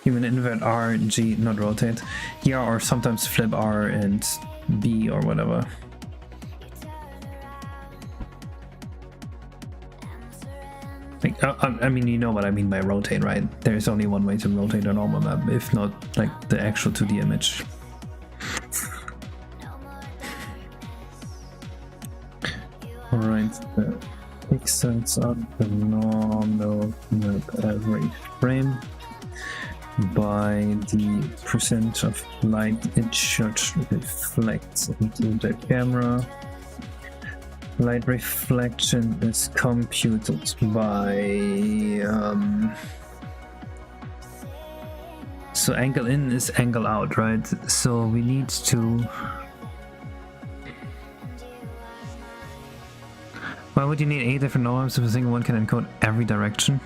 even invert R, G, not rotate. Yeah, or sometimes flip R and B or whatever. Like, I mean, you know what I mean by rotate, right? There's only one way to rotate a normal map, if not like the actual 2D image. Alright, pixels on the normal map every frame by the percent of light it should reflect into the camera. Light reflection is computed by so angle in is angle out, right? So we need to. Why would you need 8 different normal maps if a single one can encode every direction?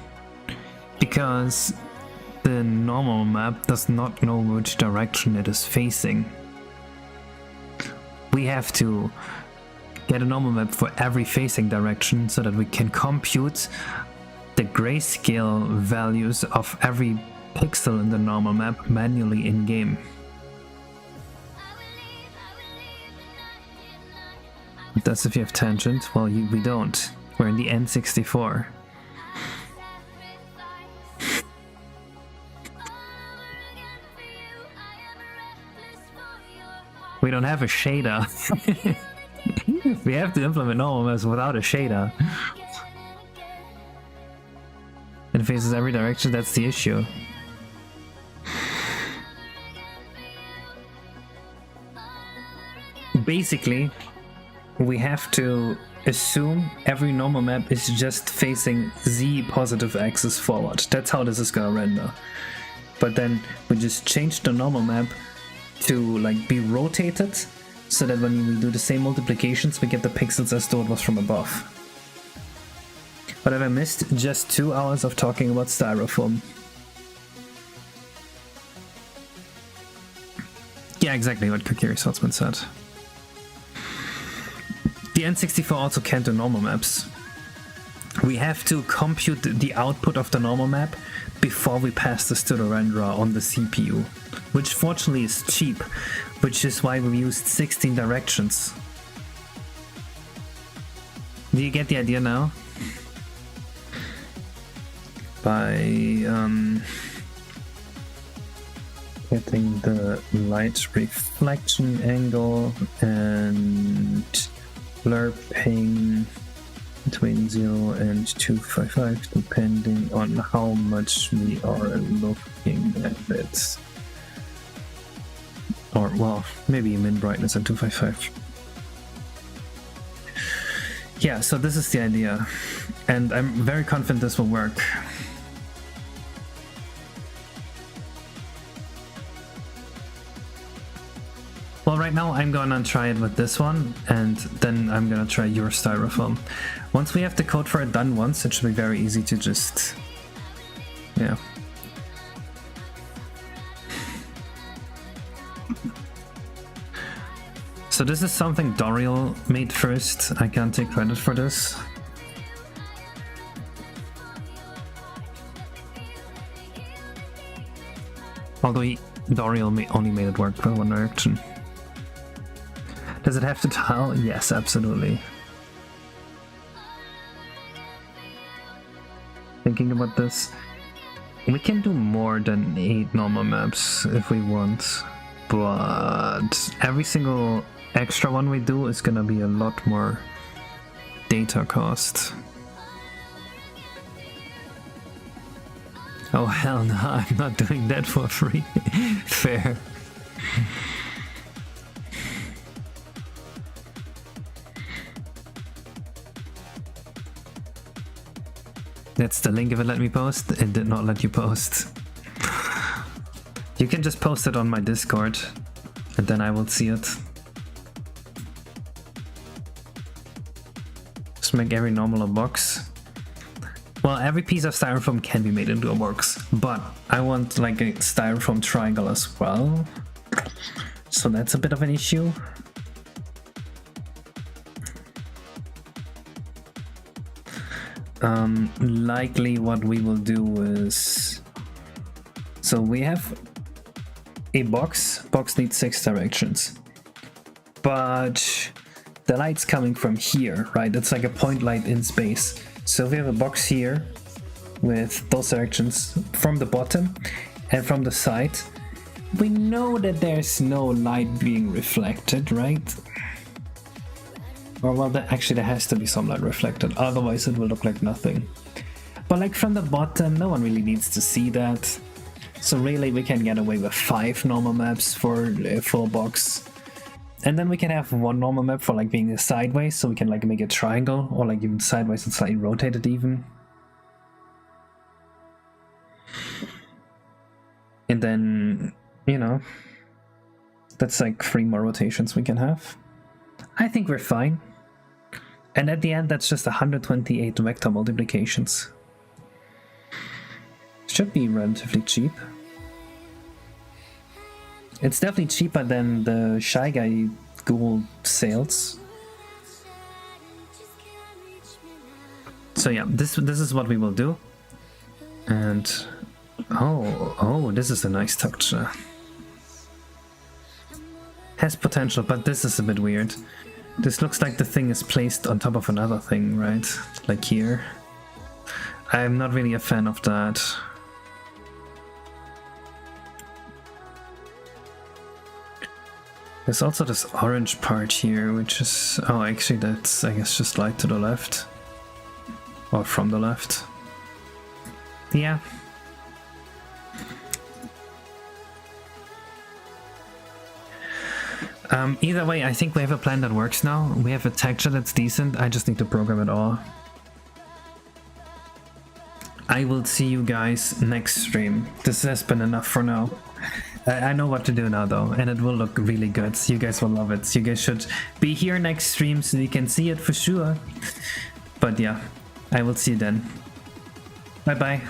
Because the normal map does not know which direction it is facing. We have to get a normal map for every facing direction so that we can compute the grayscale values of every pixel in the normal map manually in game. That's if you have tangent. Well, we don't. We're in the N64. We don't have a shader. We have to implement normal maps without a shader. It faces every direction, that's the issue. Basically, we have to assume every normal map is just facing the positive axis forward. That's how this is gonna render. But then we just change the normal map to like be rotated so that when we do the same multiplications we get the pixels as though it was from above. But have I missed just 2 hours of talking about Styrofoam? Yeah, exactly what Kokiri Saltzman said. The N64 also can't do normal maps. We have to compute the output of the normal map before we pass this to the renderer on the CPU, which fortunately is cheap, which is why we used 16 directions. Do you get the idea now? By getting the light reflection angle and blur ping between 0 and 255 depending on how much we are looking at it. Or well, maybe min brightness at 255. Yeah, so this is the idea, and I'm very confident this will work. Well, right now I'm gonna try it with this one, and then I'm gonna try your Styrofoam. Once we have the code for it done once, it should be very easy to just... yeah. So this is something Doriel made first. I can't take credit for this. Although Doriel only made it work for one direction. Does it have to tile? Yes, absolutely. Thinking about this, we can do more than 8 normal maps if we want, but every single extra one we do is gonna be a lot more data cost. Oh hell no, I'm not doing that for free. Fair. That's the link if it let me post. It did not let you post. You can just post it on my Discord and then I will see it. Just make every normal a box. Well, every piece of styrofoam can be made into a box, but I want like a styrofoam triangle as well. So that's a bit of an issue. Likely what we will do is, so we have a box needs 6 directions, but the light's coming from here, right? It's like a point light in space. So we have a box here with those directions from the bottom and from the side. We know that there's no light being reflected, right? Or well, actually there has to be some light reflected, otherwise it will look like nothing. But like from the bottom, no one really needs to see that. So really we can get away with 5 normal maps for a full box. And then we can have 1 normal map for like being sideways, so we can like make a triangle, or like even sideways and slightly rotated even. And then, you know, that's like 3 more rotations we can have. I think we're fine. And at the end, that's just 128 vector multiplications. Should be relatively cheap. It's definitely cheaper than the Shy Guy Ghoul sales. So yeah, this is what we will do. And oh, this is a nice texture. Has potential, but this is a bit weird. This looks like the thing is placed on top of another thing, right? Like here. I'm not really a fan of that. There's also this orange part here, which is... oh, actually that's, I guess, just light to the left. Or from the left. Yeah. Either way, I think we have a plan that works now. We have a texture that's decent. I just need to program it all. I will see you guys next stream. This has been enough for now. I know what to do now though, and it will look really good. So you guys will love it. So you guys should be here next stream so you can see it for sure. But yeah, I will see you then. Bye bye.